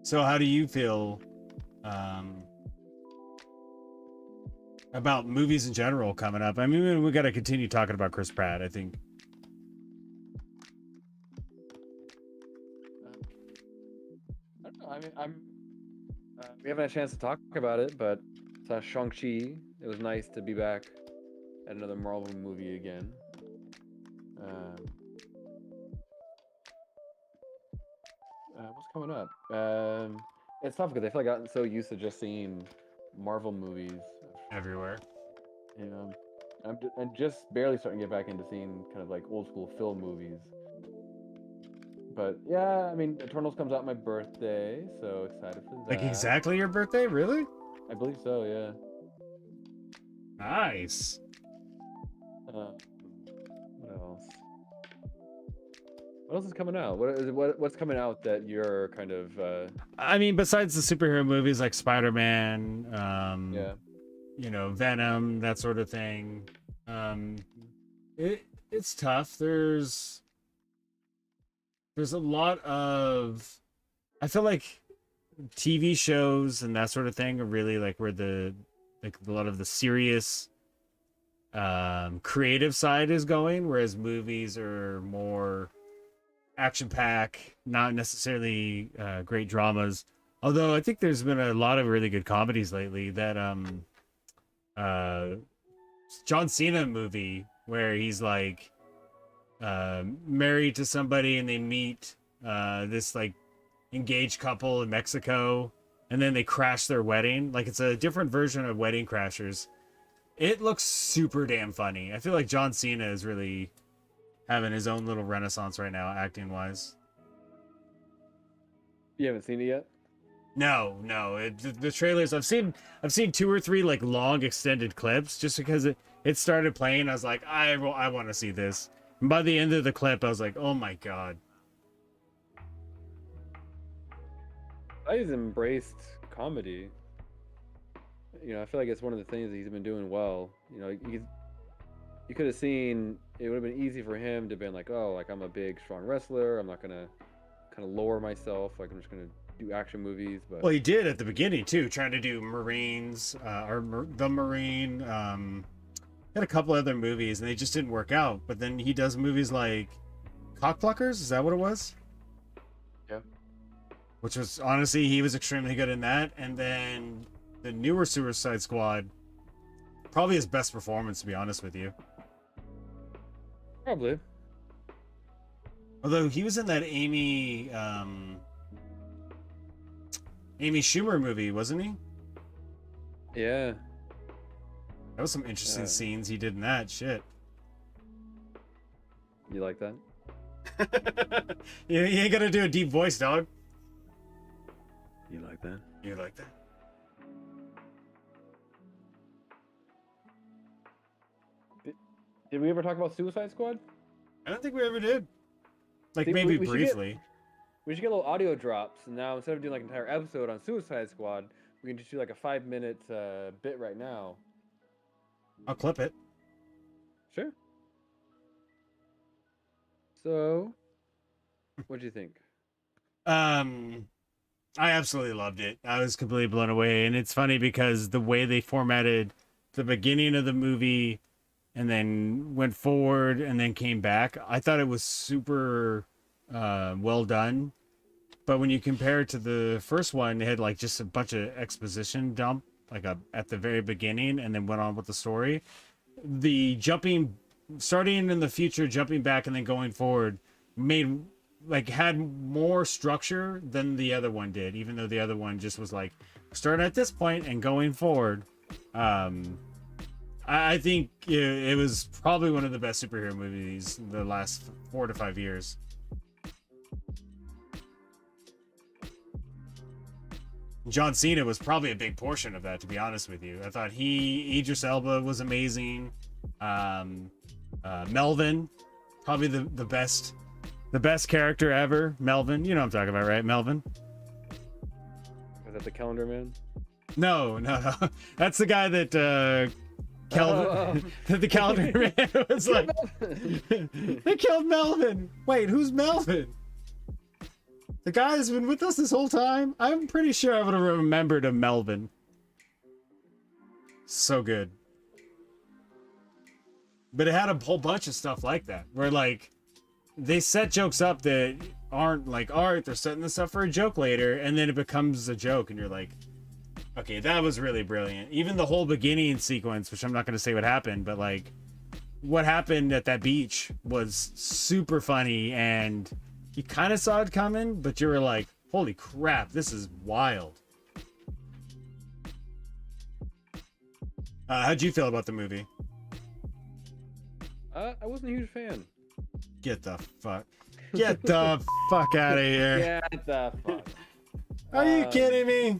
So how do you feel about movies in general coming up? I mean, we got to continue talking about Chris Pratt, I think. I don't know. I mean, we haven't had a chance to talk about it, but Shang-Chi. It was nice to be back at another Marvel movie again. What's coming up? It's tough because I feel like I've gotten so used to just seeing Marvel movies. Everywhere. You know, I'm just barely starting to get back into seeing kind of like old school film movies. But yeah, I mean, Eternals comes out my birthday, so excited for that. Like exactly your birthday? Really? I believe so, yeah. Nice. What else? What else is coming out? What's coming out that you're kind of I mean, besides the superhero movies like Spider-Man, yeah. you know, Venom, that sort of thing. It's tough. There's a lot of, I feel like TV shows and that sort of thing are really like where a lot of the serious creative side is going, whereas movies are more action pack, not necessarily great dramas. Although I think there's been a lot of really good comedies lately. That John Cena movie where he's like married to somebody and they meet this like engaged couple in Mexico and then they crash their wedding. Like it's a different version of Wedding Crashers. It looks super damn funny. I feel like John Cena is really having his own little renaissance right now, acting wise. You haven't seen it yet? No, the trailers I've seen 2 or 3 like long extended clips just because it started playing. I was like, I want to see this. And by the end of the clip, I was like, oh my god. He's embraced comedy. You know, I feel like it's one of the things that he's been doing well. You know, you could have seen it would have been easy for him to be like, oh, like I'm a big strong wrestler. I'm not gonna kind of lower myself. Like I'm just gonna do action movies. But Well, he did at the beginning too, trying to do Marines the Marine. Had a couple other movies and they just didn't work out. But then he does movies like Cockpluckers. Is that what it was? yeah, Which was honestly, he was extremely good in that. And then the newer Suicide Squad, probably his best performance, to be honest with you. probably. Although he was in that Amy Schumer movie, wasn't he? Yeah. That was some interesting Yeah. scenes he did in that shit. You like that? You ain't gonna do a deep voice, dog. You like that? You like that? Did we ever talk about Suicide Squad? I don't think we ever did. Like See, maybe we should briefly. We should get little audio drops, and now instead of doing like an entire episode on Suicide Squad, we can just do like a 5-minute bit right now. I'll clip it. Sure. So, what do you think? I absolutely loved it. I was completely blown away, and it's funny because the way they formatted the beginning of the movie and then went forward and then came back, I thought it was super well done. But when you compare it to the first one, it had like just a bunch of exposition dump like at the very beginning and then went on with the story. The jumping, starting in the future, jumping back and then going forward made like had more structure than the other one did, even though the other one just was like starting at this point and going forward. I think it was probably one of the best superhero movies in the last 4 to 5 years. John Cena was probably a big portion of that, to be honest with you. I thought Idris Elba was amazing. Melvin, probably the best character ever. Melvin, you know what I'm talking about, right? Melvin. Is that the Calendar Man? No. That's the guy that the Calendar Man was like. They killed Melvin. Wait, who's Melvin? The guy has been with us this whole time. I'm pretty sure I would have remembered a Melvin. So good. But it had a whole bunch of stuff like that, where like they set jokes up that aren't like art. They're setting this up for a joke later, and then it becomes a joke, and you're like, okay, that was really brilliant. Even the whole beginning sequence, which I'm not going to say what happened, but like what happened at that beach was super funny, and you kind of saw it coming, but you were like, holy crap, this is wild. How'd you feel about the movie? I wasn't a huge fan. Get the fuck out of here. Get the fuck. Are you kidding me?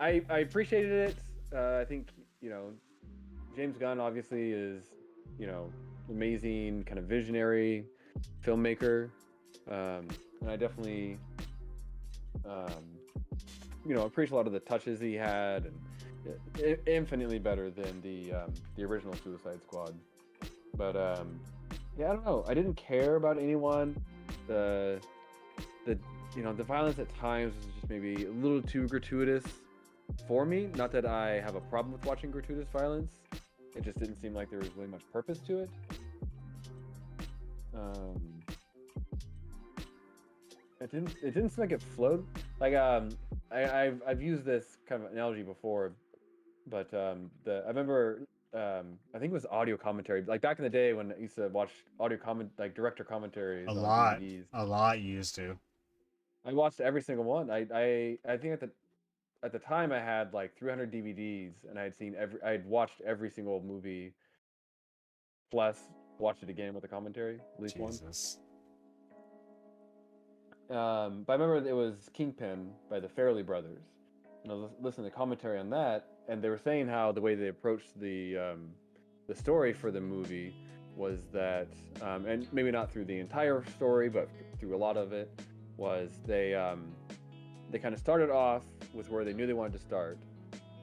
I appreciated it. I think, James Gunn obviously is, amazing kind of visionary filmmaker. And I definitely, appreciate a lot of the touches he had, and infinitely better than the original Suicide Squad. But yeah, I don't know. I didn't care about anyone. The violence at times was just maybe a little too gratuitous for me. Not that I have a problem with watching gratuitous violence. It just didn't seem like there was really much purpose to it. It didn't seem like it flowed. Like I've used this kind of analogy before, but I remember I think it was audio commentary. Like back in the day when I used to watch director commentaries. A on lot DVDs. you used to. I watched every single one. I think at the time I had like 300 DVDs, and I'd watched every single movie, plus watched it again with the commentary, at least Jesus. But I remember it was Kingpin by the Farrelly brothers, and I was listening to commentary on that, and they were saying how the way they approached the story for the movie was that, and maybe not through the entire story, but through a lot of it, was they kind of started off with where they knew they wanted to start,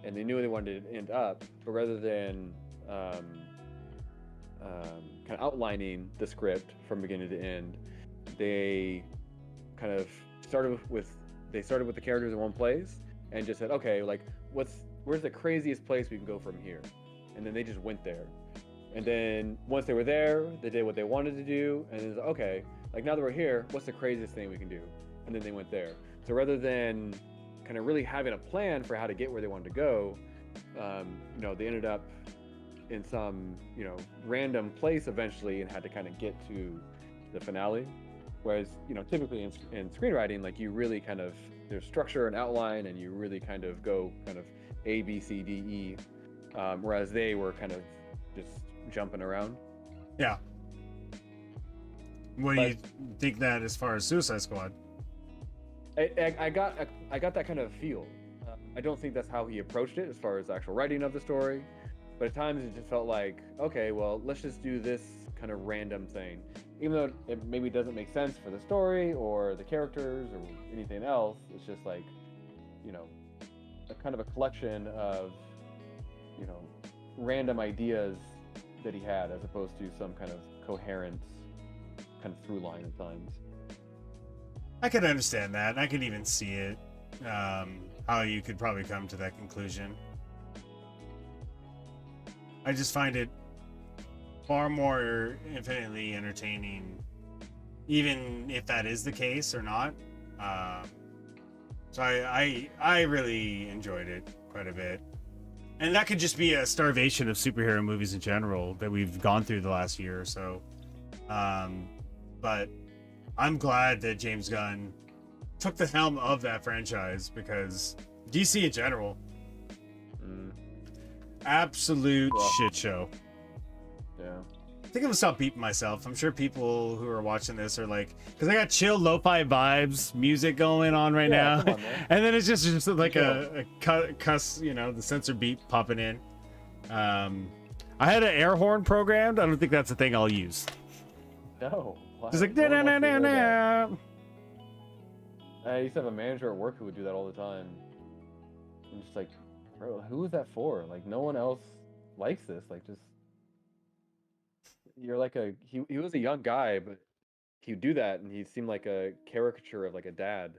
and they knew they wanted to end up, but rather than kind of outlining the script from beginning to end, they kind of started with the characters in one place and just said, okay, like where's the craziest place we can go from here, and then they just went there, and then once they were there, they did what they wanted to do, and then okay, like now that we're here, what's the craziest thing we can do, and then they went there. So rather than kind of really having a plan for how to get where they wanted to go, they ended up in some random place eventually and had to kind of get to the finale. Whereas typically in screenwriting, like you really kind of, there's structure and outline, and you really kind of go kind of A, B, C, D, E, whereas they were kind of just jumping around. Yeah. What do But you think that as far as Suicide Squad? I got that kind of feel. I don't think that's how he approached it as far as the actual writing of the story, but at times it just felt like, okay, well, let's just do this kind of random thing, even though it maybe doesn't make sense for the story or the characters or anything else. It's just like, you know, a kind of a collection of, you know, random ideas that he had, as opposed to some kind of coherent kind of through line at times. I can understand that. I can even see it. How you could probably come to that conclusion. I just find it far more infinitely entertaining, even if that is the case or not. So I really enjoyed it quite a bit. And that could just be a starvation of superhero movies in general that we've gone through the last year or so. But I'm glad that James Gunn took the helm of that franchise, because DC in general, absolute shit show. Yeah. I think I'm gonna stop beeping myself. I'm sure people who are watching this are like, because I got chill lo-fi vibes music going on right now, come on, man. and then it's just like a cuss, you know, the sensor beep popping in. I had an air horn programmed. I don't think that's a thing I'll use. No. Why? Just like No one wants to hear that. da-da-da-da-da. I used to have a manager at work who would do that all the time. I'm just like, bro, who is that for? Like, no one else likes this. Like, just you're like he was a young guy, but he would do that, and he seemed like a caricature of like a dad.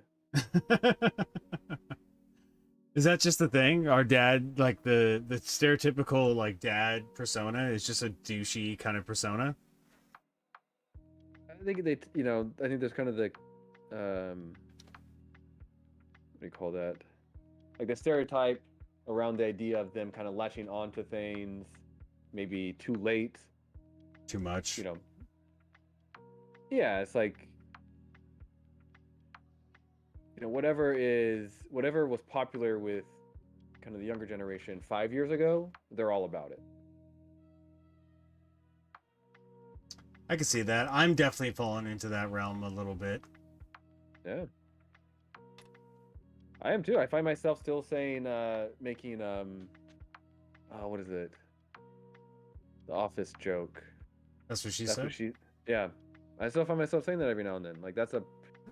Is that just the thing? Our dad, like the stereotypical like dad persona, is just a douchey kind of persona. I think I think there's kind of the, what do you call that? Like the stereotype around the idea of them kind of latching onto things, maybe too late. Too much. You know. Yeah, it's like, whatever was popular with kind of the younger generation 5 years ago, they're all about it. I can see that. I'm definitely falling into that realm a little bit. Yeah. I am too. I find myself still saying, making, what is it? The Office joke. That's what she That's said. what she, yeah. I still find myself saying that every now and then. Like, that's a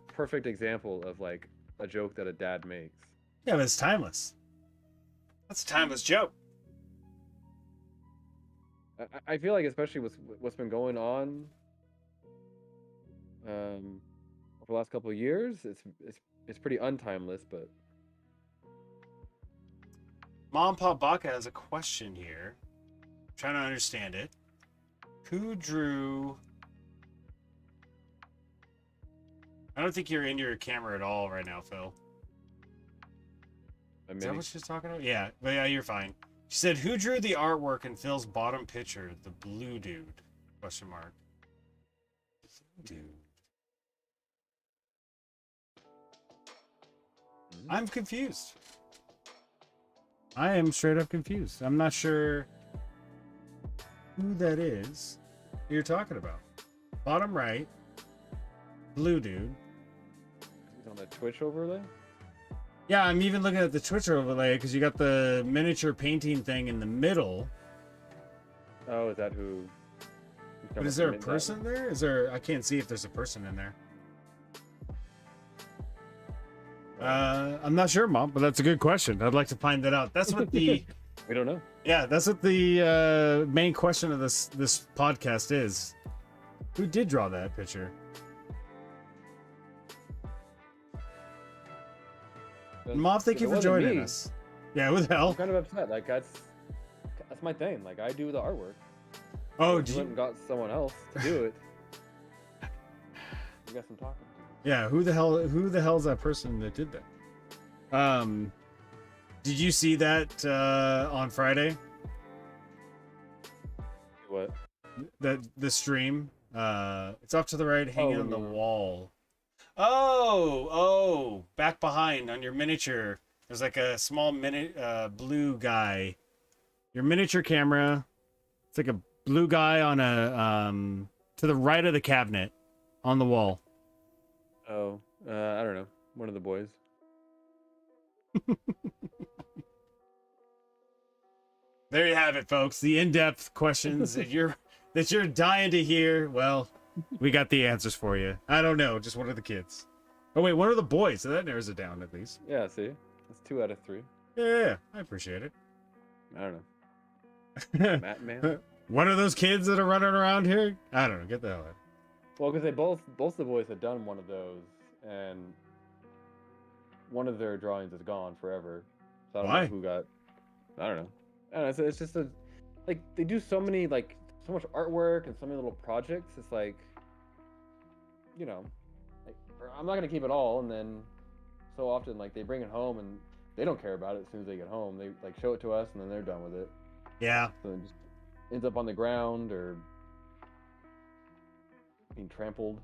perfect example of like a joke that a dad makes. Yeah, but it's timeless. That's a timeless joke. I feel like, especially with what's been going on, over the last couple of years, it's pretty untimeless. But Mom Pop Baka has a question here. I'm trying to understand it. Who drew? I don't think you're in your camera at all right now, Phil. Is that what she's talking about? Yeah, but yeah, you're fine. She said, "Who drew the artwork in Phil's bottom picture, the blue dude?" Question mark. Blue dude. I'm confused. I am straight up confused. I'm not sure who that is you're talking about. Bottom right, blue dude. He's on the Twitch overlay. Yeah, I'm even looking at the Twitch overlay because you got the miniature painting thing in the middle. Oh, is that who? But is there a person there? Is there? I can't see if there's a person in there. I'm not sure, Mom, but that's a good question. I'd like to find that out. That's what the We don't know. yeah, that's what the main question of this podcast is. Who did draw that picture? Mom, thank you for joining us. Yeah, who the hell? I'm kind of upset. Like, that's my thing. Like, I do the artwork. Oh, you went and got someone else to do it. You got some talking to. Yeah, who the hell's that person that did that? Did you see that on Friday? What? The stream? It's off to the right, hanging on the wall. Oh, back behind on your miniature. There's like a small blue guy. Your miniature camera. It's like a blue guy on a to the right of the cabinet. on the wall? Oh, I don't know. One of the boys. There you have it, folks. The in-depth questions that you're dying to hear. Well, we got the answers for you. I don't know, just one of the kids. Oh wait, one of the boys. So that narrows it down at least. Yeah, see, that's 2 out of 3. Yeah, I appreciate it. I don't know. Matt, man. One of those kids that are running around here. I don't know. Get the hell out. Well, because they both the boys had done one of those, and one of their drawings is gone forever. So I don't Why? know who got. I don't know. I don't know. So it's just like they do so many so much artwork and so many little projects. It's like, like, I'm not gonna keep it all, and then so often like they bring it home and they don't care about it as soon as they get home. They like show it to us and then they're done with it. Yeah. So it just ends up on the ground or being trampled.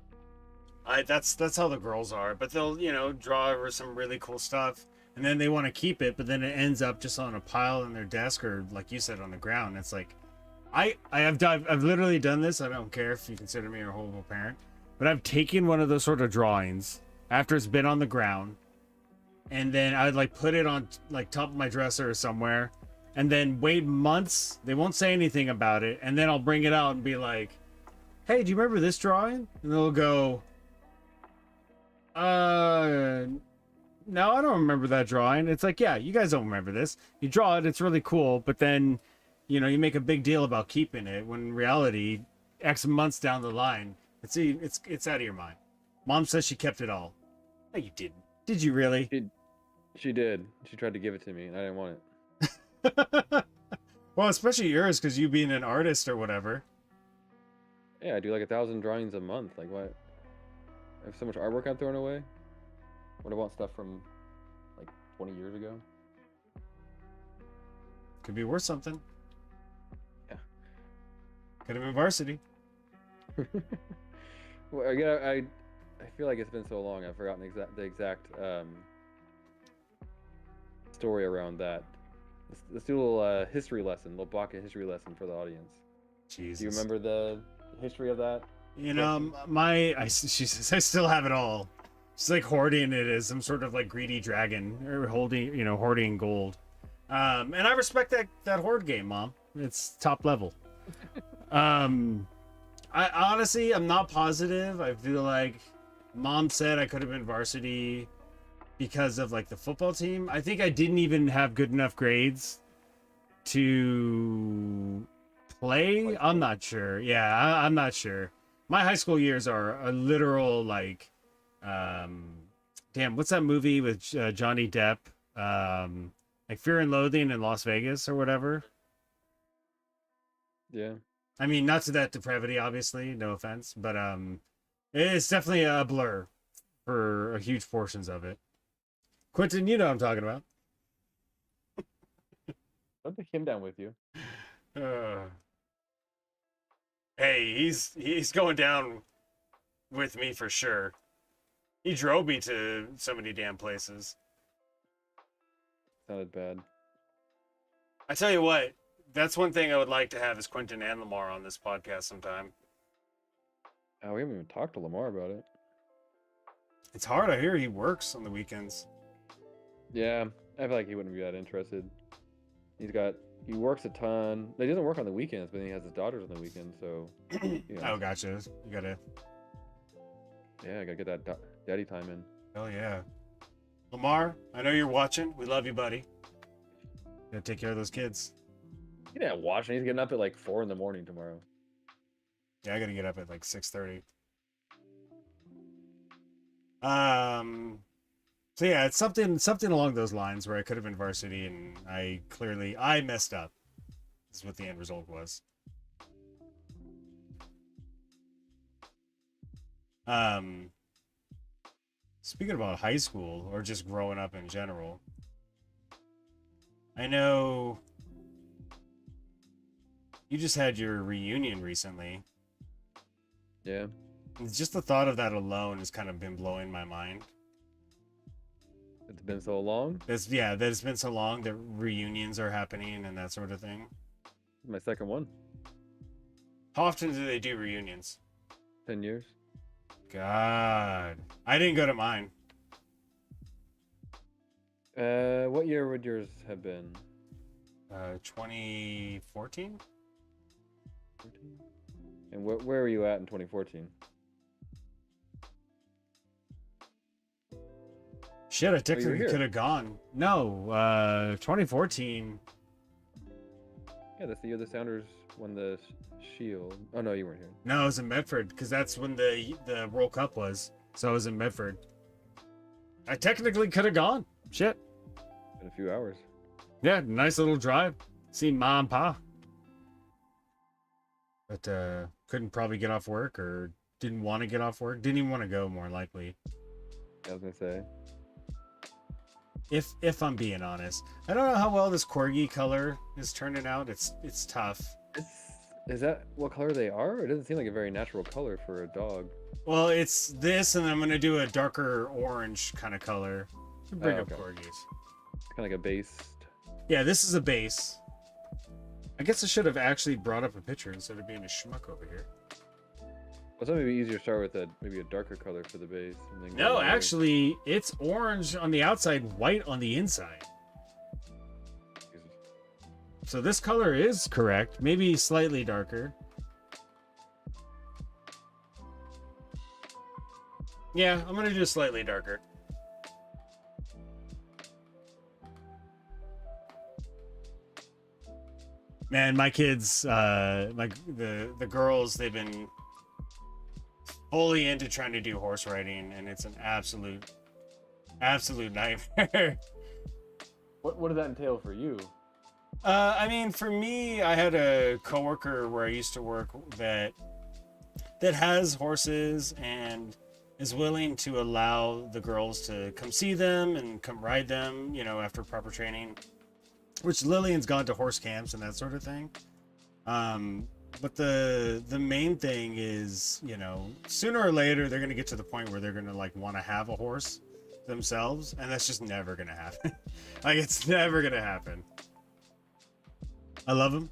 That's how the girls are, but they'll draw over some really cool stuff, and then they want to keep it, but then it ends up just on a pile in their desk or like you said on the ground. It's like I've literally done this. I don't care if you consider me a horrible parent, but I've taken one of those sort of drawings after it's been on the ground, and then I'd like put it on like top of my dresser or somewhere, and then wait months. They won't say anything about it, and then I'll bring it out and be like, "Hey, do you remember this drawing?" And they'll go, no, I don't remember that drawing. It's like, yeah, you guys don't remember this. You draw it, it's really cool, but then, you make a big deal about keeping it when in reality, X months down the line, it's out of your mind. Mom says she kept it all. No, you didn't. Did you really? She did. She tried to give it to me, and I didn't want it. Well, especially yours, because you being an artist or whatever. Yeah, I do like 1,000 drawings a month. Like, what? I have so much artwork I'm throwing away. What, I want stuff from like 20 years ago? Could be worth something. Yeah. Could have been varsity. Well, again, I feel like it's been so long. I've forgotten the exact story around that. Let's do a little history lesson, little Baka history lesson for the audience. Jesus. Do you remember the history of that? I still have it all. She's like hoarding it as some sort of like greedy dragon, or hoarding gold. And I respect that hoard game, Mom. It's top level. I honestly, I'm not positive. I feel like Mom said I could have been varsity because of like the football team. I think I didn't even have good enough grades to play. I'm not sure. Yeah, I'm not sure. My high school years are a literal like, damn, what's that movie with Johnny Depp? Like Fear and Loathing in Las Vegas or whatever. Yeah. I mean, not to that depravity, obviously, no offense, but it's definitely a blur for huge portions of it. Quentin, you know what I'm talking about. Don't take him down with you. Hey, he's going down with me for sure. He drove me to so many damn places. Sounded bad. I tell you what, that's one thing I would like to have is Quentin and Lamar on this podcast sometime. Oh, we haven't even talked to Lamar about it. It's hard. I hear he works on the weekends. Yeah, I feel like he wouldn't be that interested. He works a ton. He doesn't work on the weekends, but he has his daughters on the weekends, so. Oh, gotcha. You gotta. Yeah, I gotta get that daddy time in. Oh yeah. Lamar, I know you're watching. We love you, buddy. Gotta take care of those kids. He didn't watch, and he's getting up at like 4 in the morning tomorrow. Yeah, I gotta get up at like 6:30. So yeah, it's something along those lines where I could have been varsity, and I messed up. This is what the end result was. Speaking about high school or just growing up in general, I know you just had your reunion recently. Yeah. Just the thought of that alone has kind of been blowing my mind. It's been so long. That it's been so long that reunions are happening and that sort of thing. My second one. How often do they do reunions? 10 years. God. I didn't go to mine. What year would yours have been? 2014? And where were you at in 2014? Shit, I Oh, you were technically here. could have gone. No, 2014. Yeah, that's the year the Sounders won the Shield. Oh no, you weren't here. No, I was in Medford because that's when the World Cup was. So I was in Medford. I technically could have gone. Shit. In a few hours. Yeah, nice little drive. See Ma and Pa. But couldn't probably get off work or didn't want to get off work. Didn't even want to go, more likely. I was gonna say. If I'm being honest. I don't know how well this corgi color is turning out. It's tough. Is that what color they are? It doesn't seem like a very natural color for a dog. Well, it's this, and I'm gonna do a darker orange kind of color to bring up okay. corgis. It's kind of like a based. Yeah, this is a base. I guess I should have actually brought up a picture instead of being a schmuck over here. Well, so maybe easier to start with maybe a darker color for the base. And then go No, away. actually, it's orange on the outside, white on the inside. Jesus. So this color is correct. Maybe slightly darker. Yeah, I'm gonna do slightly darker. Man, my kids, like the girls, they've been fully into trying to do horse riding, and it's an absolute nightmare. What does that entail for you? I mean, for me, I had a coworker where I used to work that has horses and is willing to allow the girls to come see them and come ride them, you know, after proper training. Which Lillian's gone to horse camps and that sort of thing. But the main thing is, you know, sooner or later they're gonna get to the point where they're gonna like want to have a horse themselves, and that's just never gonna happen. Like, it's never gonna happen. I love them.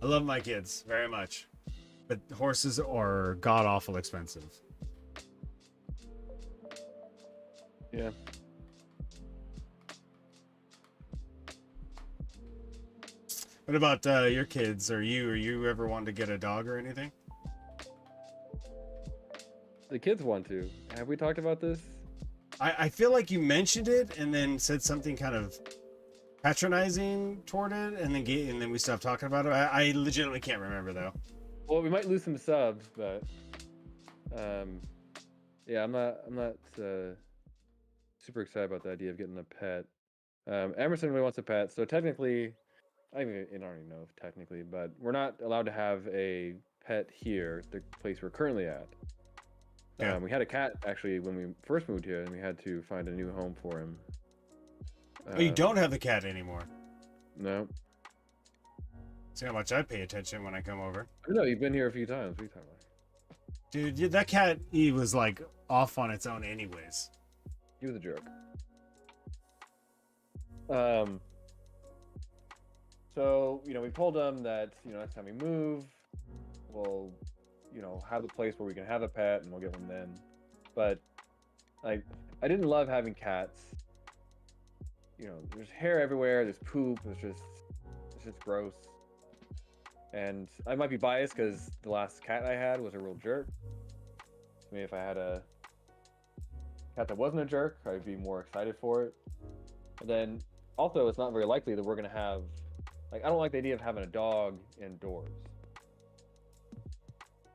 I love my kids very much, but horses are god awful expensive. Yeah. What about your kids? Are you ever wanted to get a dog or anything? The kids want to. Have we talked about this? I feel like you mentioned it and then said something kind of patronizing toward it, and then we stopped talking about it. I legitimately can't remember though. Well, we might lose some subs, but yeah, I'm not super excited about the idea of getting a pet. Emerson really wants a pet, so technically, I don't even know if technically, but we're not allowed to have a pet here, the place we're currently at. Yeah. We had a cat actually when we first moved here, and we had to find a new home for him. Oh, you don't have the cat anymore. No. See how much I pay attention when I come over. No, you've been here a few times. What are you talking about? Dude, that cat, he was like off on its own anyways. He was a jerk. So, you know, we told him that, you know, next time we move, we'll, you know, have the place where we can have a pet and we'll get one then. But, like, I didn't love having cats. You know, there's hair everywhere, there's poop, it's just gross. And I might be biased because the last cat I had was a real jerk. Maybe if I had a cat that wasn't a jerk, I'd be more excited for it. But then, also, it's not very likely that we're gonna have, like, I don't like the idea of having a dog indoors.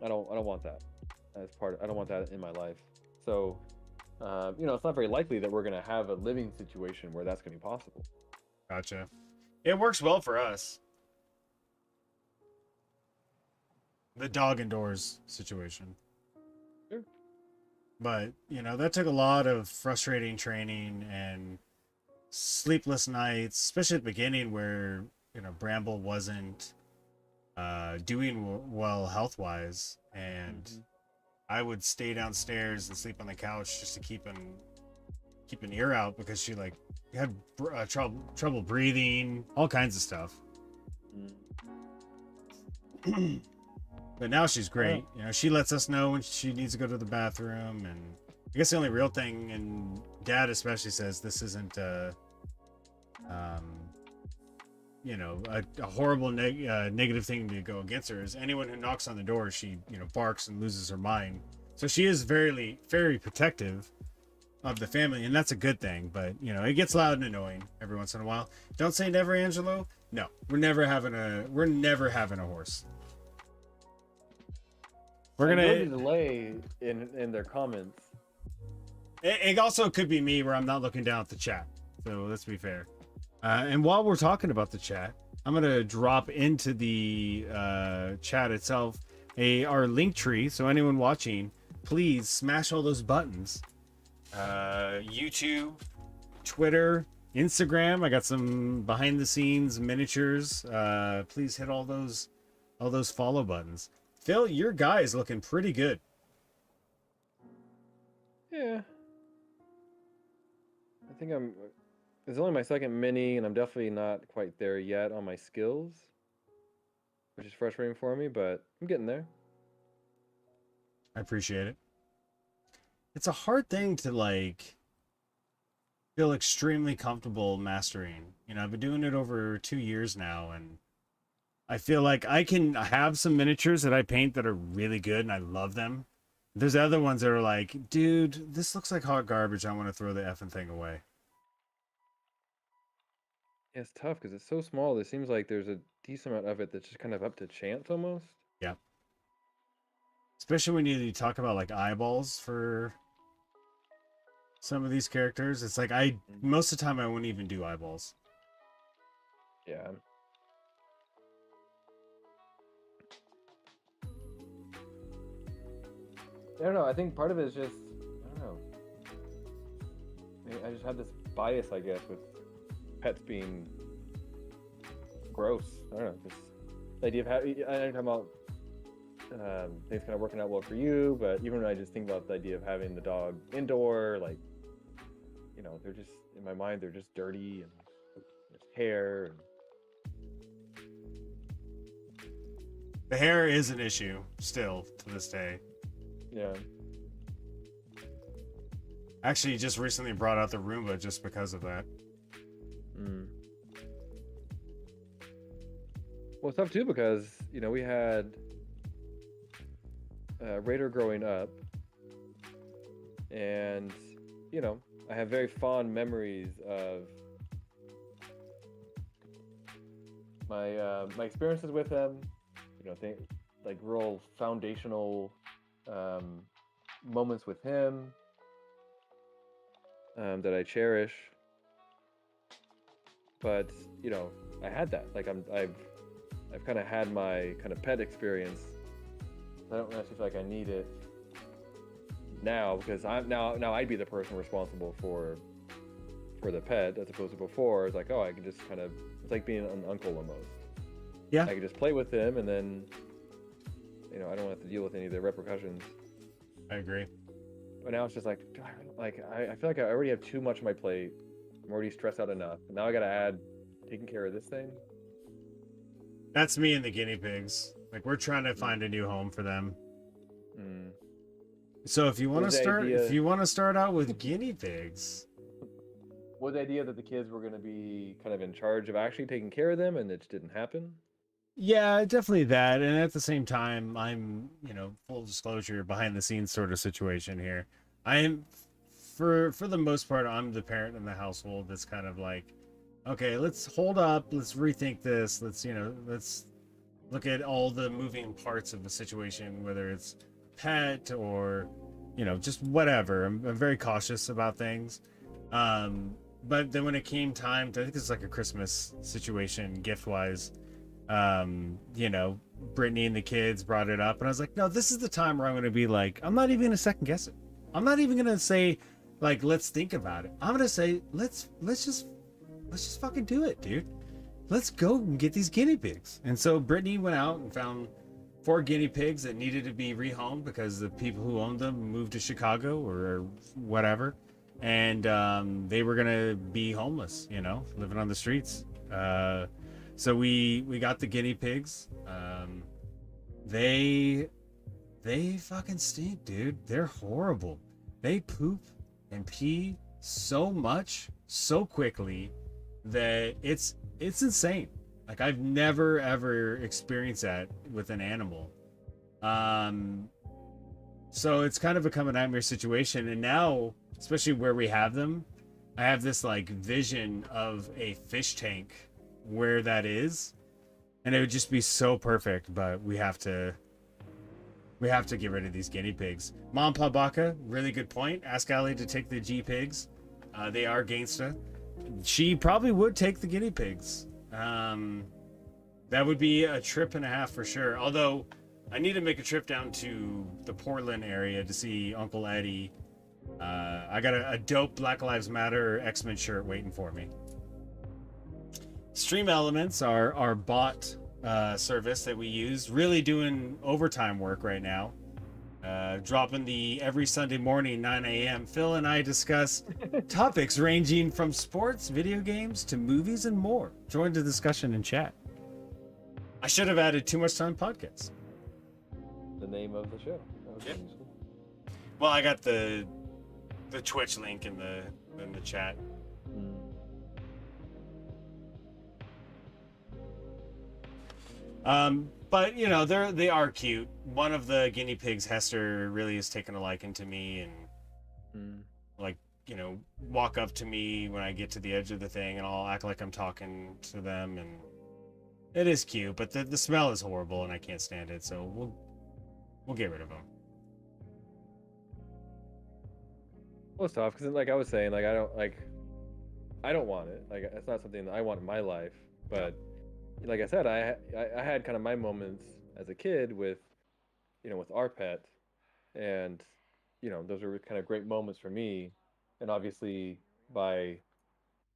I don't want that as I don't want that in my life. So, you know, it's not very likely that we're gonna have a living situation where that's gonna be possible. Gotcha. It works well for us. The dog indoors situation. Sure. But, you know, that took a lot of frustrating training and sleepless nights, especially at the beginning where, you know, Bramble wasn't doing well health-wise, and I would stay downstairs and sleep on the couch just to keep an ear out because she like had trouble breathing, all kinds of stuff. But now she's great. You know, she lets us know when she needs to go to the bathroom, and I guess the only real thing, and Dad especially says this isn't you know, a horrible negative thing to go against her, is anyone who knocks on the door, she, you know, barks and loses her mind. So she is very protective of the family, and that's a good thing. But you know, it gets loud and annoying every once in a while. Don't say never, Angelo. No, we're never having a horse. We're There gonna was a delay in their comments. It also could be me where I'm not looking down at the chat. So let's be fair. And while we're talking about the chat, I'm gonna drop into the chat itself our link tree. So anyone watching, please smash all those buttons. YouTube, Twitter, Instagram. I got some behind the scenes miniatures. Please hit all those follow buttons. Phil, your guy is looking pretty good. Yeah. I think it's only my second mini, and I'm definitely not quite there yet on my skills, which is frustrating for me, but I'm getting there. I appreciate it. It's a hard thing to like feel extremely comfortable mastering. You know, I've been doing it over 2 years now, and I feel like I can have some miniatures that I paint that are really good and I love them. There's other ones that are like, dude, this looks like hot garbage. I want to throw the effing thing away. Yeah, it's tough because it's so small. It seems like there's a decent amount of it that's just kind of up to chance almost. Yeah. Especially when you talk about like eyeballs for some of these characters. It's like most of the time I wouldn't even do eyeballs. Yeah. I don't know. I think part of it is just, I don't know. I just have this bias, I guess, with pets being gross. I don't know. Just the idea of having, I know you're talking about things kind of working out well for you, but even when I just think about the idea of having the dog indoor, like, you know, they're just, in my mind, they're just dirty and there's hair. And... The hair is an issue still to this day. Yeah. Actually, just recently brought out the Roomba just because of that. Well, it's tough too because, you know, we had Raider growing up, and, you know, I have very fond memories of my my experiences with him. You know, like real foundational moments with him that I cherish. But you know, I had that. Like I've kind of had my kind of pet experience. I don't necessarily feel like I need it now because I'm now I'd be the person responsible for the pet as opposed to before. It's like, oh, I can just kind of, it's like being an uncle almost. Yeah. I can just play with him, and then, you know, I don't have to deal with any of the repercussions. I agree. But now it's just like, I feel like I already have too much on my plate. I'm already stressed out enough. And now I got to add taking care of this thing. That's me and the guinea pigs. Like, we're trying to find a new home for them. So if you want to start out with guinea pigs, was the idea that the kids were going to be kind of in charge of actually taking care of them, and it just didn't happen? yeah, definitely that. And at the same time, I'm, you know, full disclosure, behind the scenes sort of situation here. I am, for the most part, I'm the parent in the household that's kind of like, okay, let's hold up, let's rethink this, let's look at all the moving parts of the situation, whether it's pet or, you know, just whatever. I'm very cautious about things. But then when it came time to, I think it's like a Christmas situation, gift wise, you know, Brittany and the kids brought it up, and I was like, no, this is the time where I'm going to be like, I'm not even going to second guess it. I'm not even going to say, like, let's think about it. I'm going to say, let's just fucking do it, dude. Let's go and get these guinea pigs. And so Brittany went out and found 4 guinea pigs that needed to be rehomed because the people who owned them moved to Chicago or whatever. And they were gonna be homeless, you know, living on the streets. So we got the guinea pigs. they fucking stink, dude. They're horrible. They poop and pee so much so quickly that it's insane. Like, I've never ever experienced that with an animal. So it's kind of become a nightmare situation. And now, especially where we have them, I have this like vision of a fish tank where that is, and it would just be so perfect. But we have to get rid of these guinea pigs. Mom Pabaka, really good point. Ask Ali to take the G pigs. They are gangsta. She probably would take the guinea pigs. That would be a trip and a half for sure. Although I need to make a trip down to the Portland area to see Uncle Eddie. I got a dope Black Lives Matter X-Men shirt waiting for me. Stream Elements, our bot service that we use, really doing overtime work right now. Dropping the every Sunday morning 9 a.m. Phil and I discuss topics ranging from sports, video games, to movies and more. Join the discussion in chat. I should have added Too Much Time Podcast. The name of the show. Yep. Well, I got the Twitch link in the chat. But you know, they are cute. One of the guinea pigs, Hester, really has taken a liking to me, and like, you know, walk up to me when I get to the edge of the thing, and I'll act like I'm talking to them, and it is cute. But the smell is horrible, and I can't stand it. So we'll get rid of them. Well, it's tough because, like I was saying, like I don't want it. Like, it's not something that I want in my life. But like I said, I had kind of my moments as a kid with, you know, with our pet, and you know, those were kind of great moments for me. And obviously, by,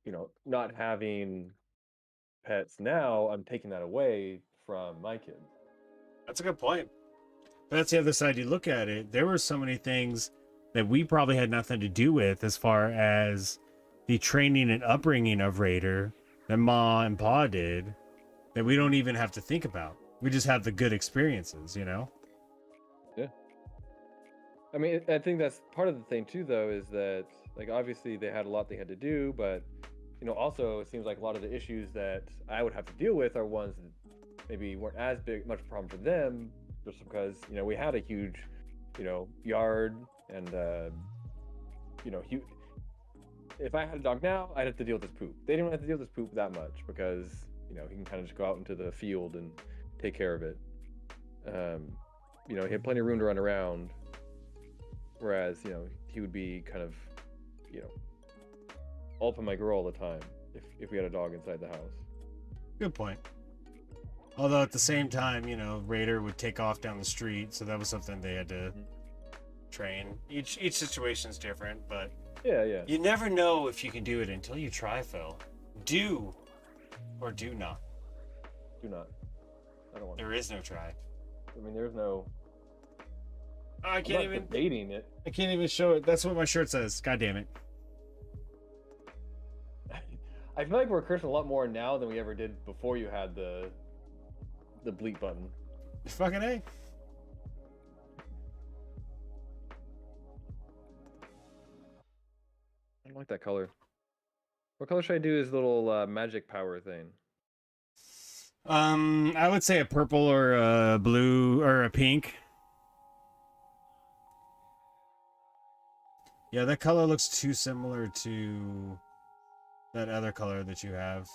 you know, not having pets now, I'm taking that away from my kids. That's a good point. But that's the other side you look at it. There were so many things that we probably had nothing to do with as far as the training and upbringing of Raider that Ma and Pa did, that we don't even have to think about. We just have the good experiences, you know? Yeah. I mean, I think that's part of the thing too, though, is that, like, obviously they had a lot they had to do, but, you know, also it seems like a lot of the issues that I would have to deal with are ones that maybe weren't as much a problem for them, just because, you know, we had a huge, you know, yard, and, you know, if I had a dog now, I'd have to deal with this poop. They didn't have to deal with this poop that much because, you know, he can kind of just go out into the field and take care of it. You know, he had plenty of room to run around, whereas, you know, he would be kind of, you know, all up in my girl all the time if we had a dog inside the house. Good point. Although at the same time, you know, Raider would take off down the street, so that was something they had to train. Each situation's different, but yeah, you never know if you can do it until you try, Phil. Do or do not. Do not. I don't want There is no try. I mean, there's no. I can't even debating it. I can't even show it. That's what my shirt says. God damn it. I feel like we're cursing a lot more now than we ever did before you had the bleep button. Fucking A. I don't like that color. What color should I do his little magic power thing? I would say a purple or a blue or a pink. Yeah, that color looks too similar to that other color that you have.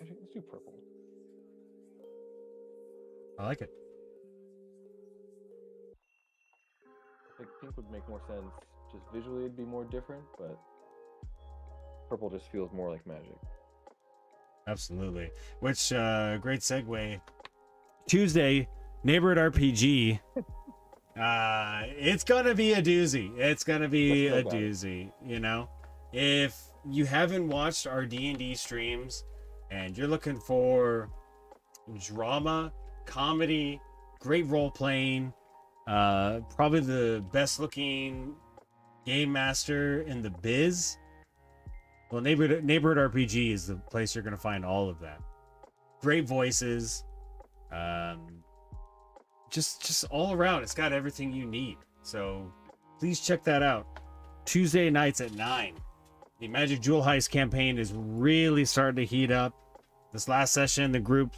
Actually, let's do purple. I like it. I think pink would make more sense. Just visually, it'd be more different, but purple just feels more like magic. Absolutely. Which, great segue. Tuesday, Neighborhood RPG. It's gonna be a doozy. It's gonna be a doozy, you know? If you haven't watched our D&D streams and you're looking for drama, comedy, great role-playing, probably the best looking game master in the biz, Well, Neighborhood RPG is the place you're going to find all of that. Great voices, just all around. It's got everything you need. So please check that out. Tuesday nights at 9. The Magic Jewel Heist campaign is really starting to heat up. This last session, the group,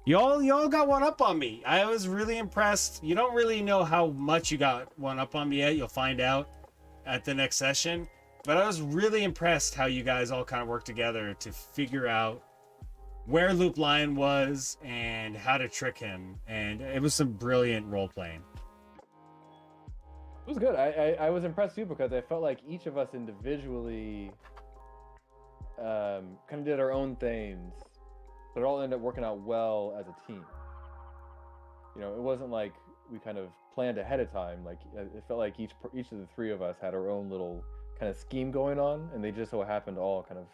y'all got one up on me. I was really impressed. You don't really know how much you got one up on me yet. You'll find out at the next session. But I was really impressed how you guys all kind of worked together to figure out where Loop Lion was and how to trick him. And it was some brilliant role playing. It was good. I was impressed too because I felt like each of us individually kind of did our own things, but it all ended up working out well as a team. You know, it wasn't like we kind of planned ahead of time. Like it felt like each of the three of us had our own little kind of scheme going on, and they just so happened to all kind of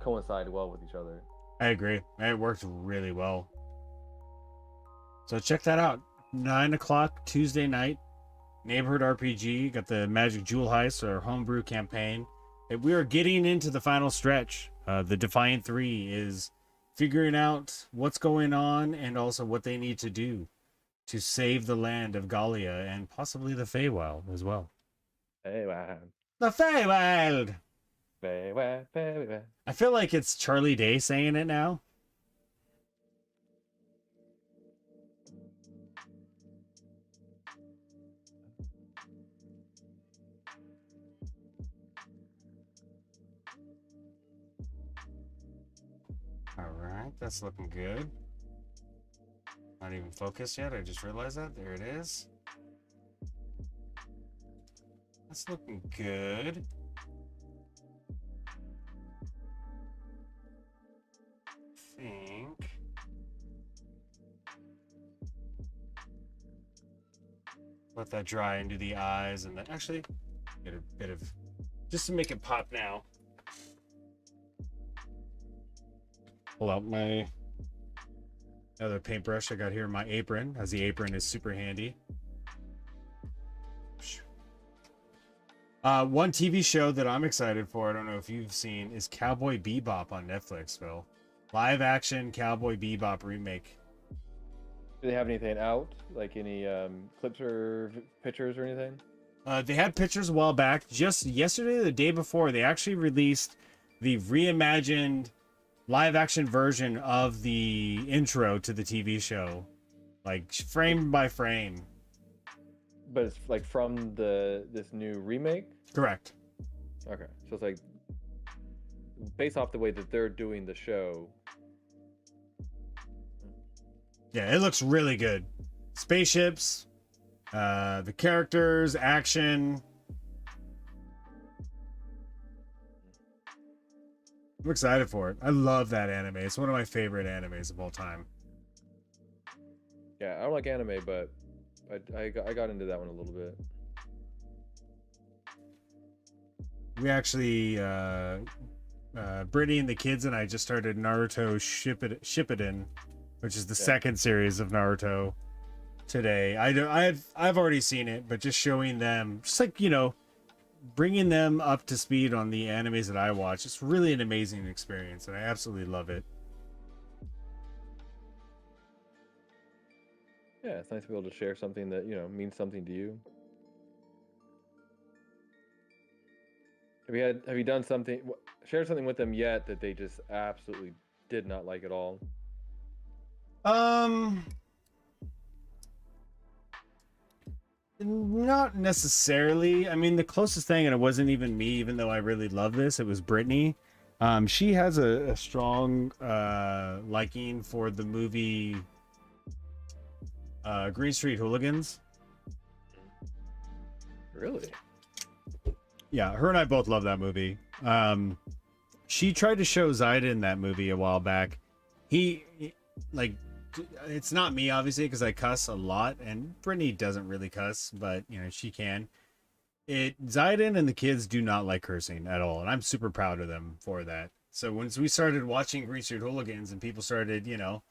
coincide well with each other. I agree. It worked really well. So check that out. 9 o'clock Tuesday night. Neighborhood RPG. Got the Magic Jewel Heist, our homebrew campaign. And we are getting into the final stretch. The Defiant 3 is figuring out what's going on and also what they need to do to save the land of Galia and possibly the Feywild as well. Feywild. The Feywild! Feywild, Feywild. I feel like it's Charlie Day saying it now. All right, that's looking good. Not even focused yet. I just realized that. There it is. That's looking good. I think. Let that dry and do the eyes, and then actually get a bit of, just to make it pop now. Pull out my other paintbrush I got here in my apron, as the apron is super handy. One TV show that I'm excited for, I don't know if you've seen, is Cowboy Bebop on Netflix, Phil. Live action Cowboy Bebop remake. Do they have anything out? Like any clips or pictures or anything? They had pictures a while back. Just yesterday, the day before, they actually released the reimagined live action version of the intro to the TV show, like frame by frame. But it's like from this new remake? Correct. Okay. So it's like based off the way that they're doing the show. Yeah, it looks really good. Spaceships, the characters, action. I'm excited for it. I love that anime. It's one of my favorite animes of all time. Yeah, I don't like anime, but I got into that one a little bit. We actually, Brittany and the kids and I just started Naruto Shippuden, which is the second series of Naruto today. I've already seen it, but just showing them, just like, you know, bringing them up to speed on the animes that I watch. It's really an amazing experience, and I absolutely love it. Yeah, it's nice to be able to share something that, you know, means something to you. Have you done something, shared something with them yet that they just absolutely did not like at all? Not necessarily. I mean, the closest thing, and it wasn't even me, even though I really love this, it was Brittany. She has a strong liking for the movie Green Street Hooligans. Really? Yeah, her and I both love that movie. She tried to show Zayden that movie a while back. He like, it's not me, obviously, because I cuss a lot, and Brittany doesn't really cuss, but, you know, she can. Zayden and the kids do not like cursing at all, and I'm super proud of them for that. So once we started watching Green Street Hooligans and people started, you know,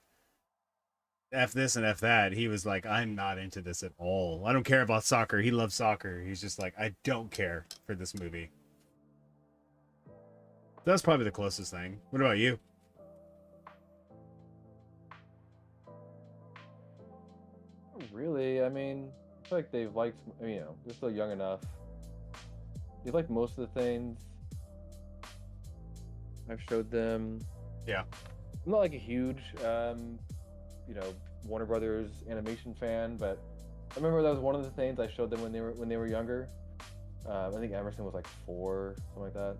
F this and F that, he was like, I'm not into this at all. I don't care about soccer. He loves soccer. He's just like, I don't care for this movie. That's probably the closest thing. What about you? Not really, I mean, I feel like they've liked, you know, they're still young enough. They've liked most of the things I've showed them. Yeah. I'm not like a huge, you know, Warner Brothers animation fan, but I remember that was one of the things I showed them when they were younger. I think Emerson was like 4, something like that,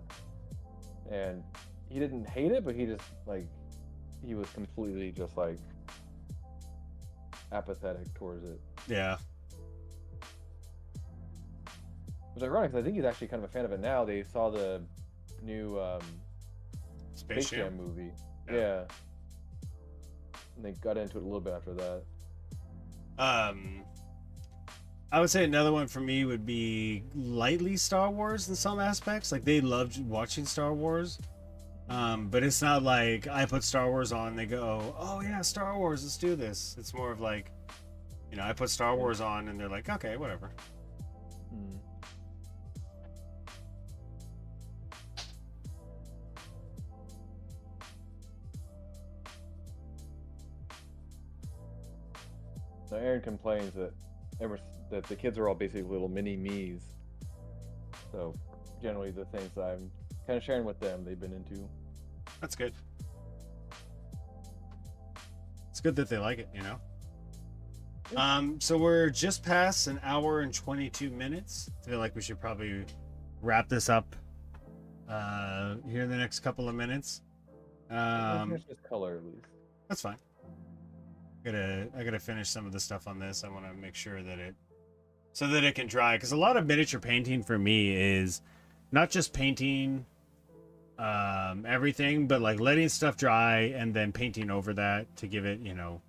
and he didn't hate it, but he just like he was completely just like apathetic towards it. Yeah. Which is ironic because I think he's actually kind of a fan of it now. They saw the new Space Space Jam. Jam movie, Yeah. yeah, and they got into it a little bit after that. I would say another one for me would be lightly Star Wars in some aspects. Like they loved watching Star Wars. But it's not like I put Star Wars on, they go, "Oh yeah, Star Wars, let's do this." It's more of like, you know, I put Star Wars on and they're like, "Okay, whatever." Hmm. Now Aaron complains that that the kids are all basically little mini me's. So generally the things that I'm kind of sharing with them, they've been into. That's good. It's good that they like it, you know. So we're just past an hour and 22 minutes. I feel like we should probably wrap this up here in the next couple of minutes. Finish this color at least. That's fine. I gotta finish some of the stuff on this. I want to make sure that it can dry, because a lot of miniature painting for me is not just painting everything, but like letting stuff dry and then painting over that to give it, you know,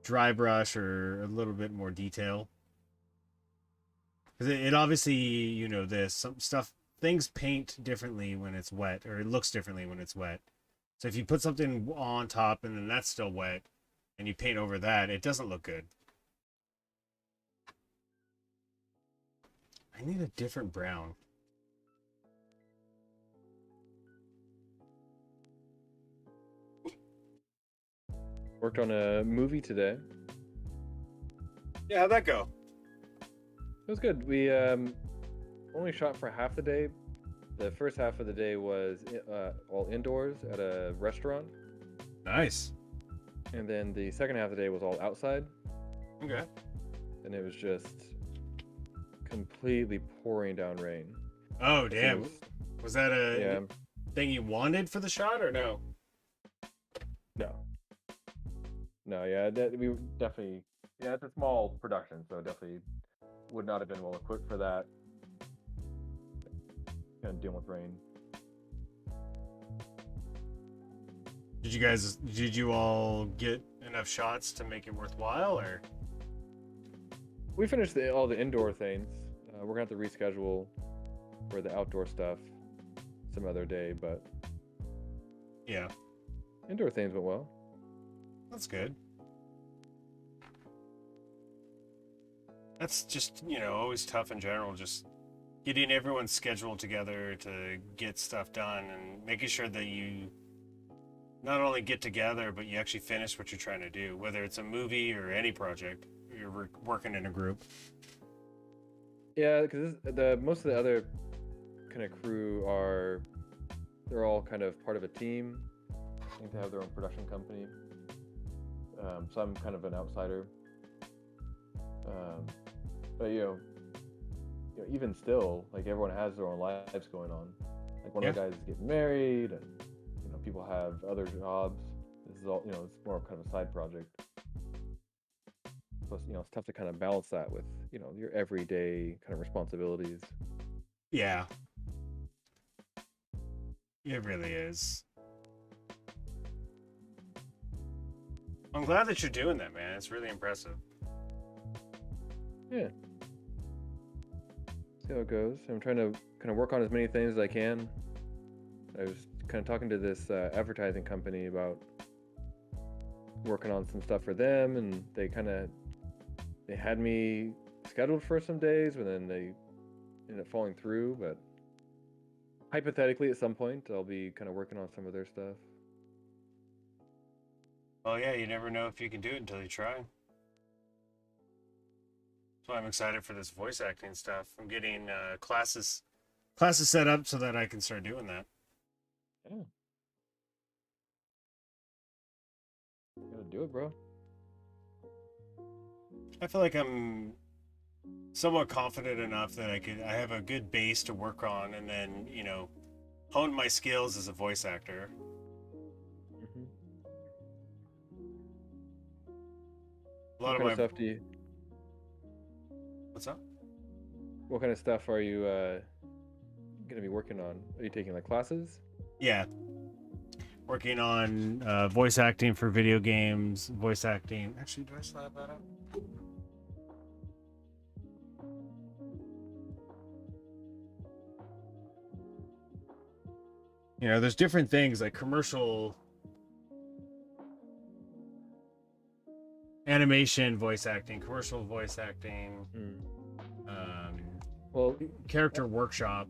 dry brush or a little bit more detail. Because it obviously, you know, things paint differently when it's wet, or it looks differently when it's wet. So if you put something on top and then that's still wet and you paint over that, it doesn't look good. I need a different brown. Worked on a movie today. Yeah, how'd that go? It was good. We only shot for half the day. The first half of the day was all indoors at a restaurant, Nice. and then the second half of the day was all outside, Okay. and it was just completely pouring down rain. Oh, I think it damn. was- Was that a yeah, thing you wanted for the shot or no? no, yeah, we definitely, yeah, it's a small production, so definitely would not have been well equipped for that. Kind of dealing with rain. Did you all get enough shots to make it worthwhile, or? We finished all the indoor things. We're gonna have to reschedule for the outdoor stuff some other day, but Yeah, indoor things went well. that's good. That's just, you know, always tough in general, just getting everyone's schedule together to get stuff done and making sure that you not only get together, but you actually finish what you're trying to do, whether it's a movie or any project. You're working in a group. Yeah, because the most of the other kind of crew they're all kind of part of a team. I think they have their own production company. So I'm kind of an outsider. But you know, even still, like everyone has their own lives going on. Like one of the guys is getting married, and you know, people have other jobs. This is all, you know, it's more of kind of a side project. So you know, it's tough to kind of balance that with, you know, your everyday kind of responsibilities. Yeah. It really is. I'm glad that you're doing that, man. It's really impressive. Yeah. See how it goes. I'm trying to kind of work on as many things as I can. I was kind of talking to this advertising company about working on some stuff for them, and they had me scheduled for some days, but then they ended up falling through. But hypothetically, at some point, I'll be kind of working on some of their stuff. Oh yeah, you never know if you can do it until you try. That's why I'm excited for this voice acting stuff. I'm getting classes set up so that I can start doing that. Yeah. You gotta do it, bro. I feel like I'm somewhat confident enough that I have a good base to work on, and then hone my skills as a voice actor. Mm-hmm. A lot What of kind my of stuff do you? What's up? What kind of stuff are you gonna be working on? Are you taking like classes? Yeah, working on voice acting for video games. Voice acting. Actually, do I slap that up? There's different things like commercial animation voice acting, commercial voice acting, Well, character workshop.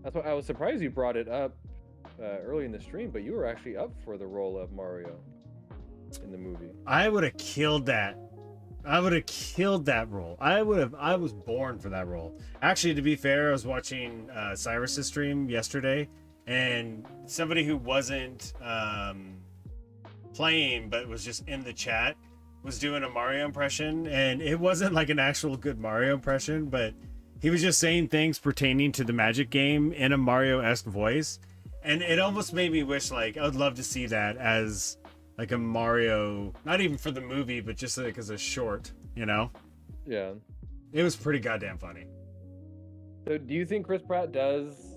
that's why I was surprised you brought it up early in the stream, but you were actually up for the role of Mario in the movie. I would have killed that. I would have killed that role. I was born for that role. Actually, to be fair, I was watching Cyrus's stream yesterday, and somebody who wasn't playing but was just in the chat was doing a Mario impression, and it wasn't like an actual good Mario impression, but he was just saying things pertaining to the Magic game in a Mario-esque voice, and it almost made me wish, like, I would love to see that as like a Mario, not even for the movie, but just like as a short, Yeah. It was pretty goddamn funny. So, do you think Chris Pratt does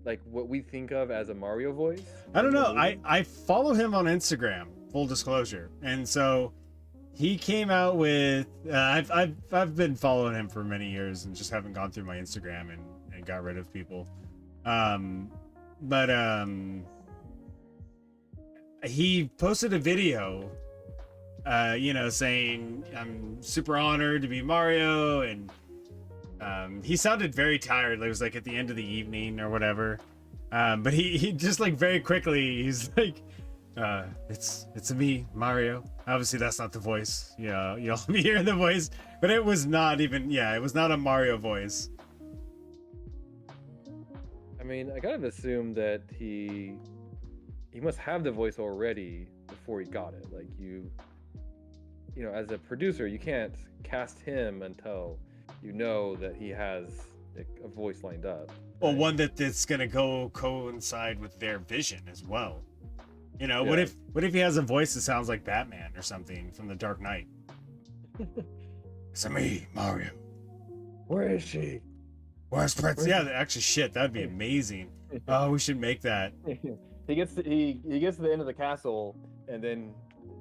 like what we think of as a Mario voice? I don't in the know. movie? I follow him on Instagram, full disclosure, and so he came out with. I've been following him for many years and just haven't gone through my Instagram and got rid of people. But he posted a video, saying I'm super honored to be Mario, and he sounded very tired. It was like at the end of the evening or whatever. But he just like very quickly, he's like, it's me, Mario. Obviously that's not the voice. You'll be hearing the voice, but it was not even, it was not a Mario voice. I mean, I kind of assume that he must have the voice already before he got it. Like as a producer, you can't cast him until you know that he has like, a voice lined up. Well, one that's gonna go coincide with their vision as well. What Yeah. if he has a voice that sounds like Batman or something from The Dark Knight? It's me, Mario. Where is she? Where's Prince? Yeah, actually, shit, that'd be amazing. Oh, we should make that. He gets to the end of the castle, and then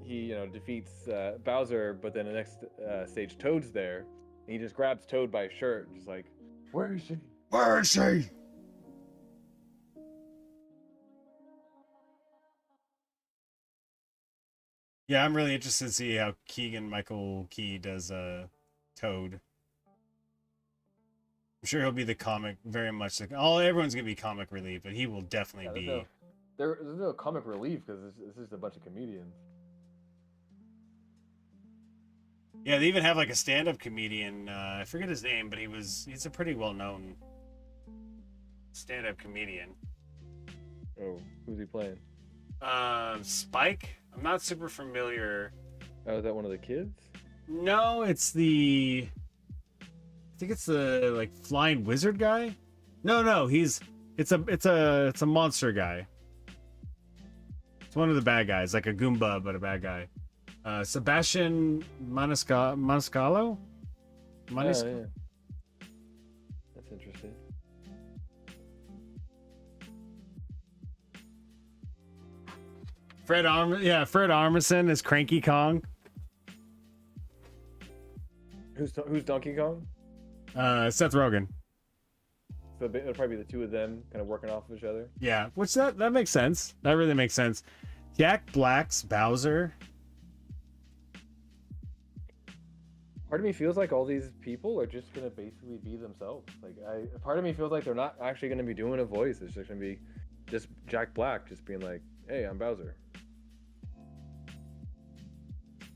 he defeats Bowser. But then the next stage, Toad's there, and he just grabs Toad by his shirt, just like, where is she? Where is she? Yeah, I'm really interested to see how Keegan-Michael Key does Toad. I'm sure he'll be the comic, very much like everyone's gonna be comic relief, but he will definitely be. There's no comic relief because it's just a bunch of comedians. Yeah, they even have like a stand-up comedian. I forget his name, but he's a pretty well-known stand-up comedian. Oh, who's he playing? Spike. I'm not super familiar. Oh, is that one of the kids? No, it's I think it's the like flying wizard guy. No, it's a monster guy. It's one of the bad guys, like a Goomba, but a bad guy. Sebastian Maniscalco? Oh, yeah. That's interesting. Fred Armisen is Cranky Kong. Who's Donkey Kong? Seth Rogen. So it'll probably be the two of them kind of working off of each other. Yeah, which that makes sense. That really makes sense. Jack Black's Bowser. part of me feels like all these people are just gonna basically be themselves. Like part of me feels like they're not actually gonna be doing a voice. It's just gonna be just Jack Black just being like, "Hey, I'm Bowser."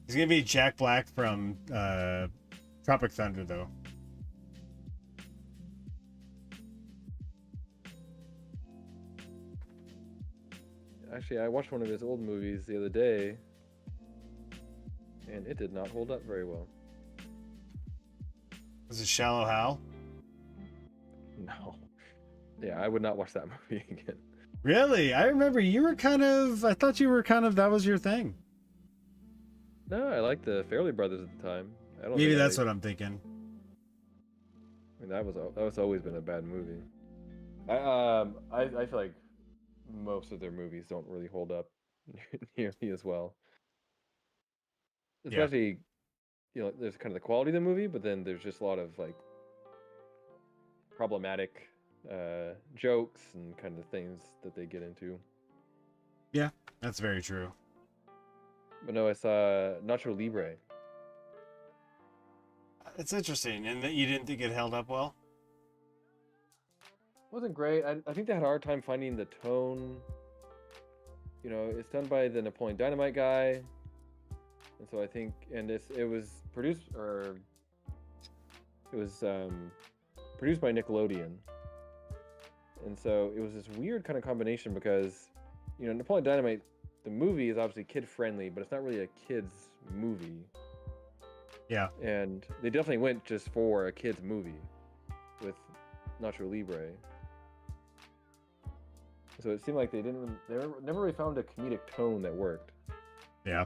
He's gonna be Jack Black from Tropic Thunder, though. Actually, I watched one of his old movies the other day, and it did not hold up very well. Was it Shallow Hal? No. Yeah, I would not watch that movie again. Really? I remember you were kind of. I thought you were kind of. That was your thing. No, I liked the Fairley Brothers at the time. I don't Maybe think that's what I'm thinking. I mean, that was always been a bad movie. I feel like most of their movies don't really hold up nearly as well. Yeah. Especially, there's kind of the quality of the movie, but then there's just a lot of like problematic jokes and kind of things that they get into. Yeah, that's very true. But no, I saw Nacho Libre. It's interesting, and that you didn't think it held up well. Wasn't great. I think they had a hard time finding the tone. It's done by the Napoleon Dynamite guy, and so I think, and it was produced by Nickelodeon, and so it was this weird kind of combination because, Napoleon Dynamite, the movie is obviously kid friendly, but it's not really a kids movie. Yeah. And they definitely went just for a kids movie with Nacho Libre. So it seemed like they never really found a comedic tone that worked. Yeah.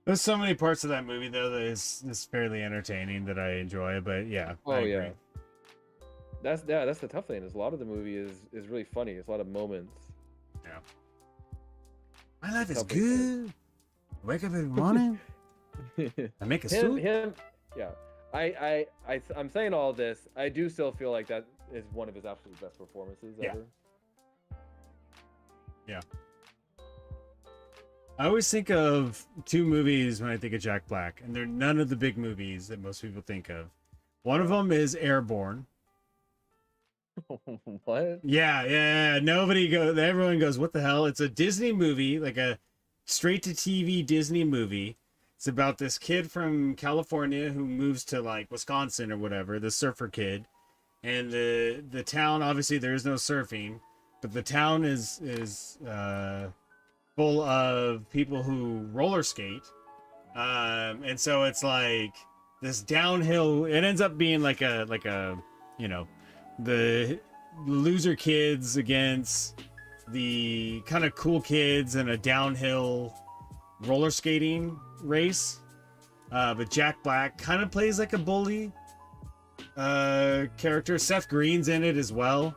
There's so many parts of that movie though that is fairly entertaining that I enjoy, but yeah. Oh I agree. yeah. That's the tough thing. Is a lot of the movie is really funny. It's a lot of moments. Yeah. My life is Couple good. Wake up every morning. I make a soup. Yeah. I'm saying all this. I do still feel like that is one of his absolute best performances ever. Yeah. I always think of two movies when I think of Jack Black, and they're none of the big movies that most people think of. One of them is Airborne. What? Yeah. Everyone goes, what the hell? It's a Disney movie, like a straight to TV Disney movie. It's about this kid from California who moves to like Wisconsin or whatever, the surfer kid. And the town, obviously there is no surfing, but the town is full of people who roller skate. And so it's like this downhill, it ends up being like a the loser kids against the kind of cool kids in a downhill roller skating race. But Jack Black kind of plays like a bully character. Seth Green's in it as well.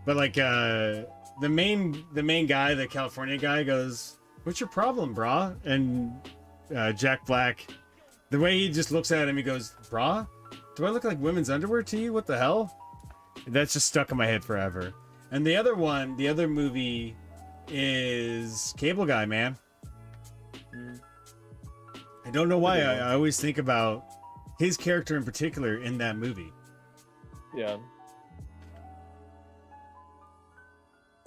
But like the main guy, the California guy, goes, "What's your problem, brah?" And Jack Black, the way he just looks at him, he goes, "Brah? Do I look like women's underwear to you? What the hell?" That's just stuck in my head forever. And the other movie is Cable Guy, man. I don't know why. I always think about his character in particular in that movie. Yeah.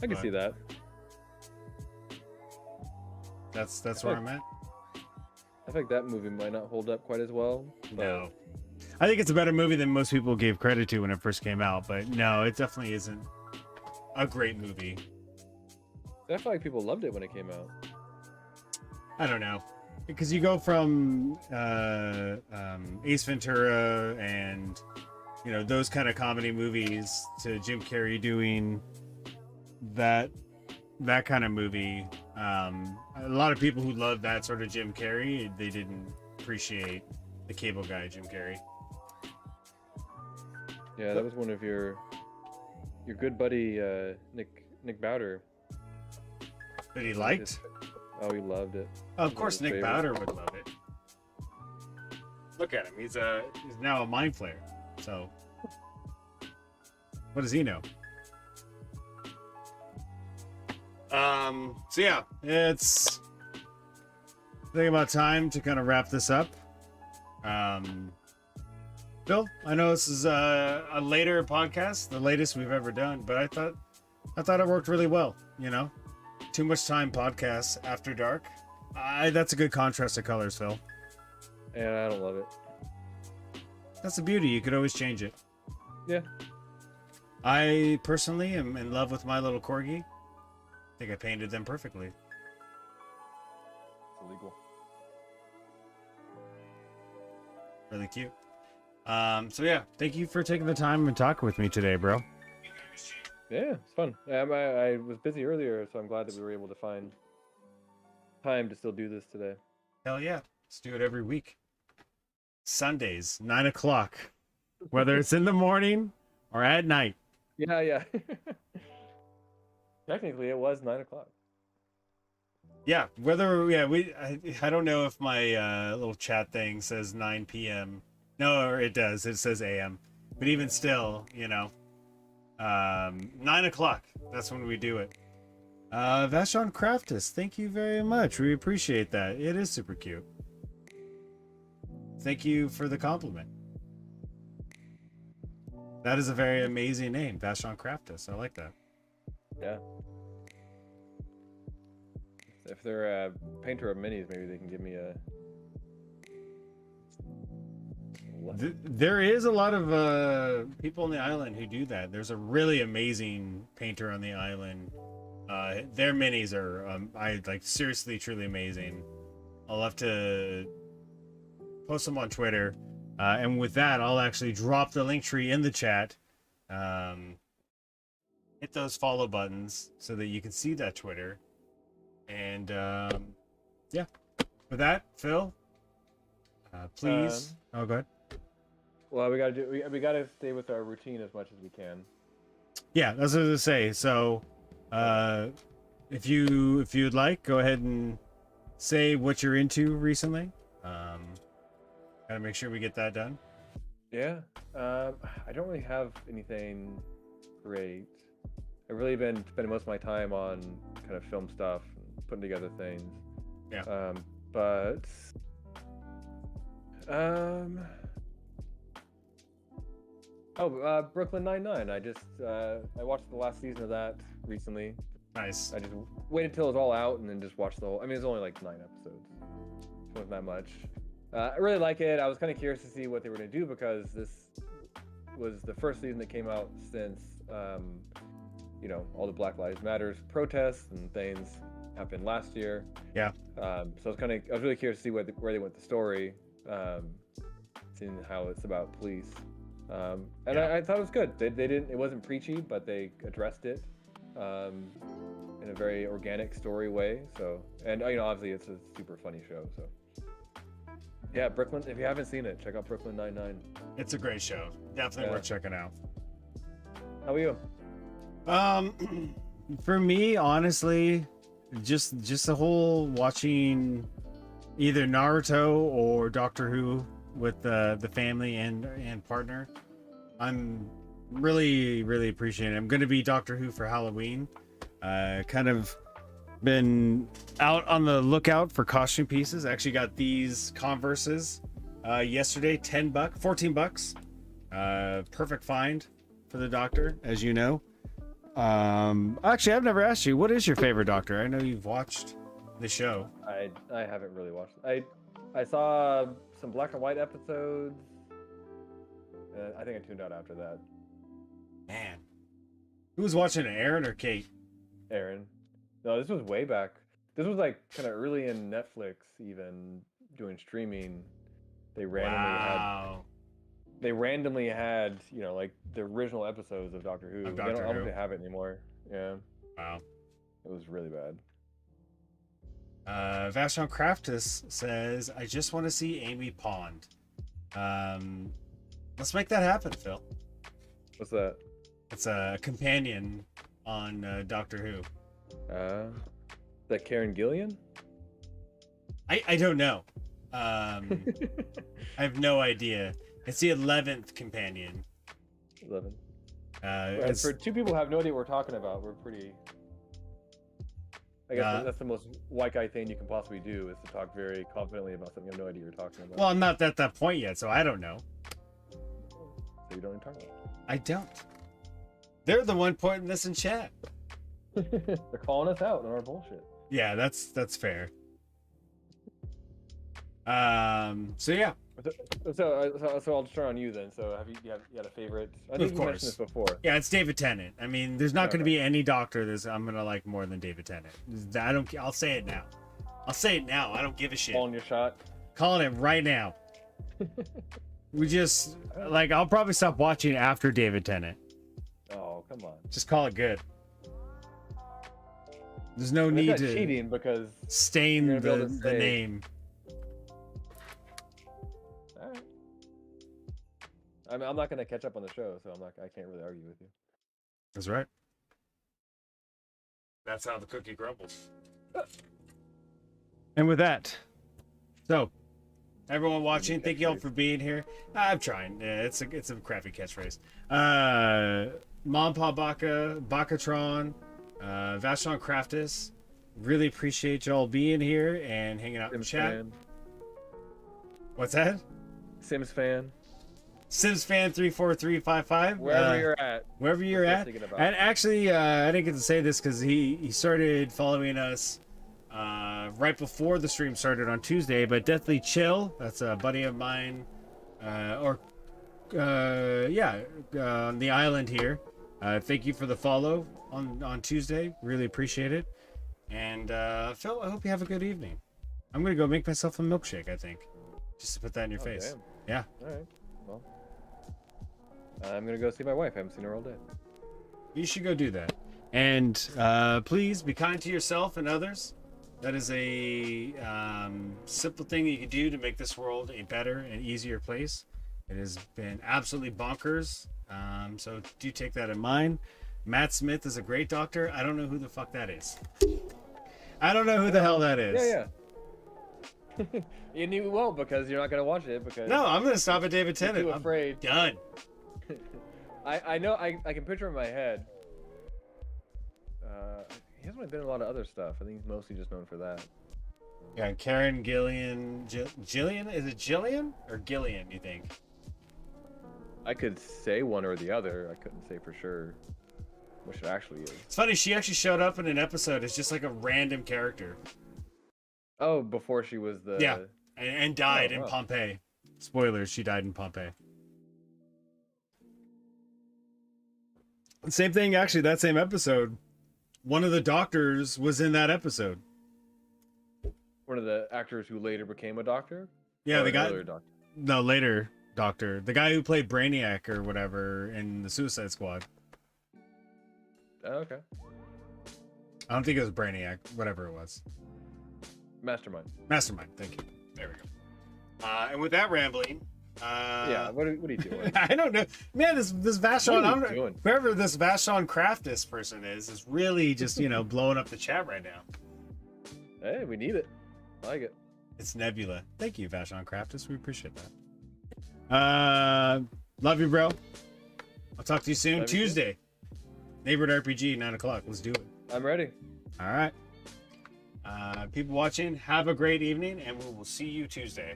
I can see that. That's where I'm at. I think that movie might not hold up quite as well. But... No. I think it's a better movie than most people gave credit to when it first came out, but no, it definitely isn't a great movie. I feel like people loved it when it came out. I don't know. Because you go from Ace Ventura and those kind of comedy movies to Jim Carrey doing that kind of movie. A lot of people who love that sort of Jim Carrey, they didn't appreciate the Cable Guy Jim Carrey. Yeah, that was one of your good buddy Nick Bowder. That he liked? Oh, he loved it. Of course, Nick Bowder would love it. Look at him. He's now a mind flayer. So, what does he know? So yeah, it's I think about time to kind of wrap this up. Bill, I know this is a later podcast, the latest we've ever done, but I thought it worked really well. You know, too much time podcasts after dark. That's a good contrast of colors, Phil. And I don't love it. That's the beauty. You could always change it. Yeah. I personally am in love with my little corgi. I think I painted them perfectly. It's illegal. Really cute. So yeah, thank you for taking the time and talking with me today, bro. Yeah, it's fun. I was busy earlier, so I'm glad that we were able to find time to still do this today. Hell yeah. Let's do it every week. Sundays, 9 o'clock. Whether it's in the morning or at night. Yeah. Technically, it was 9 o'clock. Yeah, I don't know if my little chat thing says 9 p.m. No, or it does. It says a.m. But even still, 9 o'clock. That's when we do it. Vashon Craftus, thank you very much. We appreciate that. It is super cute. Thank you for the compliment. That is a very amazing name, Vashon Craftus. I like that. Yeah. If they're a painter of minis, maybe they can give me a. There is a lot of people on the island who do that. There's a really amazing painter on the island. Their minis are, seriously, truly amazing. I'll have to post them on Twitter. And with that, I'll actually drop the link tree in the chat. Hit those follow buttons so that you can see that Twitter. And yeah, with that, Phil, please. Oh, go ahead. Well, we gotta stay with our routine as much as we can. Yeah, that's what I was gonna say. So, if you'd like, go ahead and say what you're into recently. Gotta make sure we get that done. Yeah, I don't really have anything great. I've really been spending most of my time on kind of film stuff, putting together things. Yeah. Brooklyn Nine-Nine. I watched the last season of that recently. Nice. I just waited till it was all out and then just watched the whole. I mean, it's only like 9 episodes. It wasn't that much. I really like it. I was kind of curious to see what they were going to do because this was the first season that came out since, all the Black Lives Matters protests and things happened last year. Yeah. So I was really curious to see where they went with the story, seeing how it's about police. I thought it was good. It wasn't preachy, but they addressed it in a very organic story way. So, and obviously it's a super funny show. So, yeah, Brooklyn. If you haven't seen it, check out Brooklyn Nine-Nine. It's a great show. Definitely worth checking out. How are you? For me, honestly, just the whole watching either Naruto or Doctor Who with the family and partner. I'm really, really appreciating it. I'm going to be Doctor Who for Halloween. Kind of been out on the lookout for costume pieces. I actually got these Converses yesterday, $14. Perfect find for the Doctor, as you know. Actually, I've never asked you, what is your favorite Doctor? I know you've watched the show. I haven't really watched it. I saw some black and white episodes. I think I tuned out after that. Man, who was watching it, Aaron or Kate? Aaron. No, this was way back. This was like kind of early in Netflix, even doing streaming. They randomly had like the original episodes of Doctor Who. I don't know if they have it anymore. Yeah. Wow. It was really bad. Vashon Craftus says, I just want to see Amy Pond. Let's make that happen, Phil. What's that? It's a companion on Doctor Who. Is that Karen Gillian? I don't know. I have no idea. It's the 11th companion. 11. For two people who have no idea what we're talking about, we're pretty. I guess that's the most white guy thing you can possibly do is to talk very confidently about something you have no idea you're talking about. Well, I'm not at that point yet, so I don't know. So you don't even talk about I don't. They're the one pointing this in chat. it. They're calling us out on our bullshit. Yeah, that's fair. So yeah, So I'll just turn on you then. So you had a favorite? I think Of you mentioned course. this before. yeah, it's David Tennant. I mean, there's not going to Okay. be any doctor I'm gonna like more than David Tennant. I'll say it now. I'll say it now. I don't give a shit. Calling your shot. Calling it right now. We just like I'll probably stop watching after David Tennant. Oh, come on. Just call it good. There's no It's need not to cheating because. stain You're gonna be the, able to the say- name. All right. I'm not gonna catch up on the show, so I can't really argue with you. That's right. That's how the cookie crumbles. And with that, so everyone watching, thank you all for being here. I'm trying. It's a crappy catchphrase. Mom Pa Baka, Bakatron, Vashon Craftus. Really appreciate y'all being here and hanging out in Sims chat. fan. What's that? Sims fan. Sims fan 34355. Wherever you're at. Wherever you're just at. thinking about And actually, I didn't get to say this because he started following us right before the stream started on Tuesday. But Deathly Chill, that's a buddy of mine, on the island here. Thank you for the follow on Tuesday. Really appreciate it. And Phil, I hope you have a good evening. I'm gonna go make myself a milkshake. I think, just to put that in your face. Damn. Yeah. All right. Well, I'm gonna go see my wife. I haven't seen her all day. You should go do that. And please be kind to yourself and others. That is a simple thing that you can do to make this world a better and easier place. It has been absolutely bonkers. So do take that in mind. Matt Smith is a great doctor. I don't know who the fuck that is. I don't know who the hell that is. Yeah. And you won't because you're not gonna watch it because. No, I'm going to stop at David You're Tennant. too I'm afraid. done. I know. I can picture him in my head. He hasn't really been in a lot of other stuff. I think he's mostly just known for that. Yeah, Karen Gillian. Jillian? Is it Jillian or Gillian, you think? I could say one or the other. I couldn't say for sure what it actually is. It's funny, she actually showed up in an episode as just like a random character. Oh, before she was the. Yeah. And died Oh, in wow. Pompeii. Spoilers, she died in Pompeii. Same thing, actually, that same episode. One of the doctors was in that episode. One of the actors who later became a doctor. Yeah, Or the an guy. earlier doctor. No, later doctor. The guy who played Brainiac or whatever in the Suicide Squad. Oh, okay. I don't think it was Brainiac, whatever it was. Mastermind. Mastermind, thank you. There we go. And with that rambling. Yeah. What are you doing? I don't know, man. This Vashon, What are I you don't know, doing? whoever this Vashon Craftus person is really just blowing up the chat right now. Hey, we need it. I like it. It's Nebula. Thank you, Vashon Craftus. We appreciate that. Love you, bro. I'll talk to you soon. Love you too. Tuesday, Neighborhood RPG, 9 o'clock. Let's do it. I'm ready. All right. People watching, have a great evening, and we will see you Tuesday.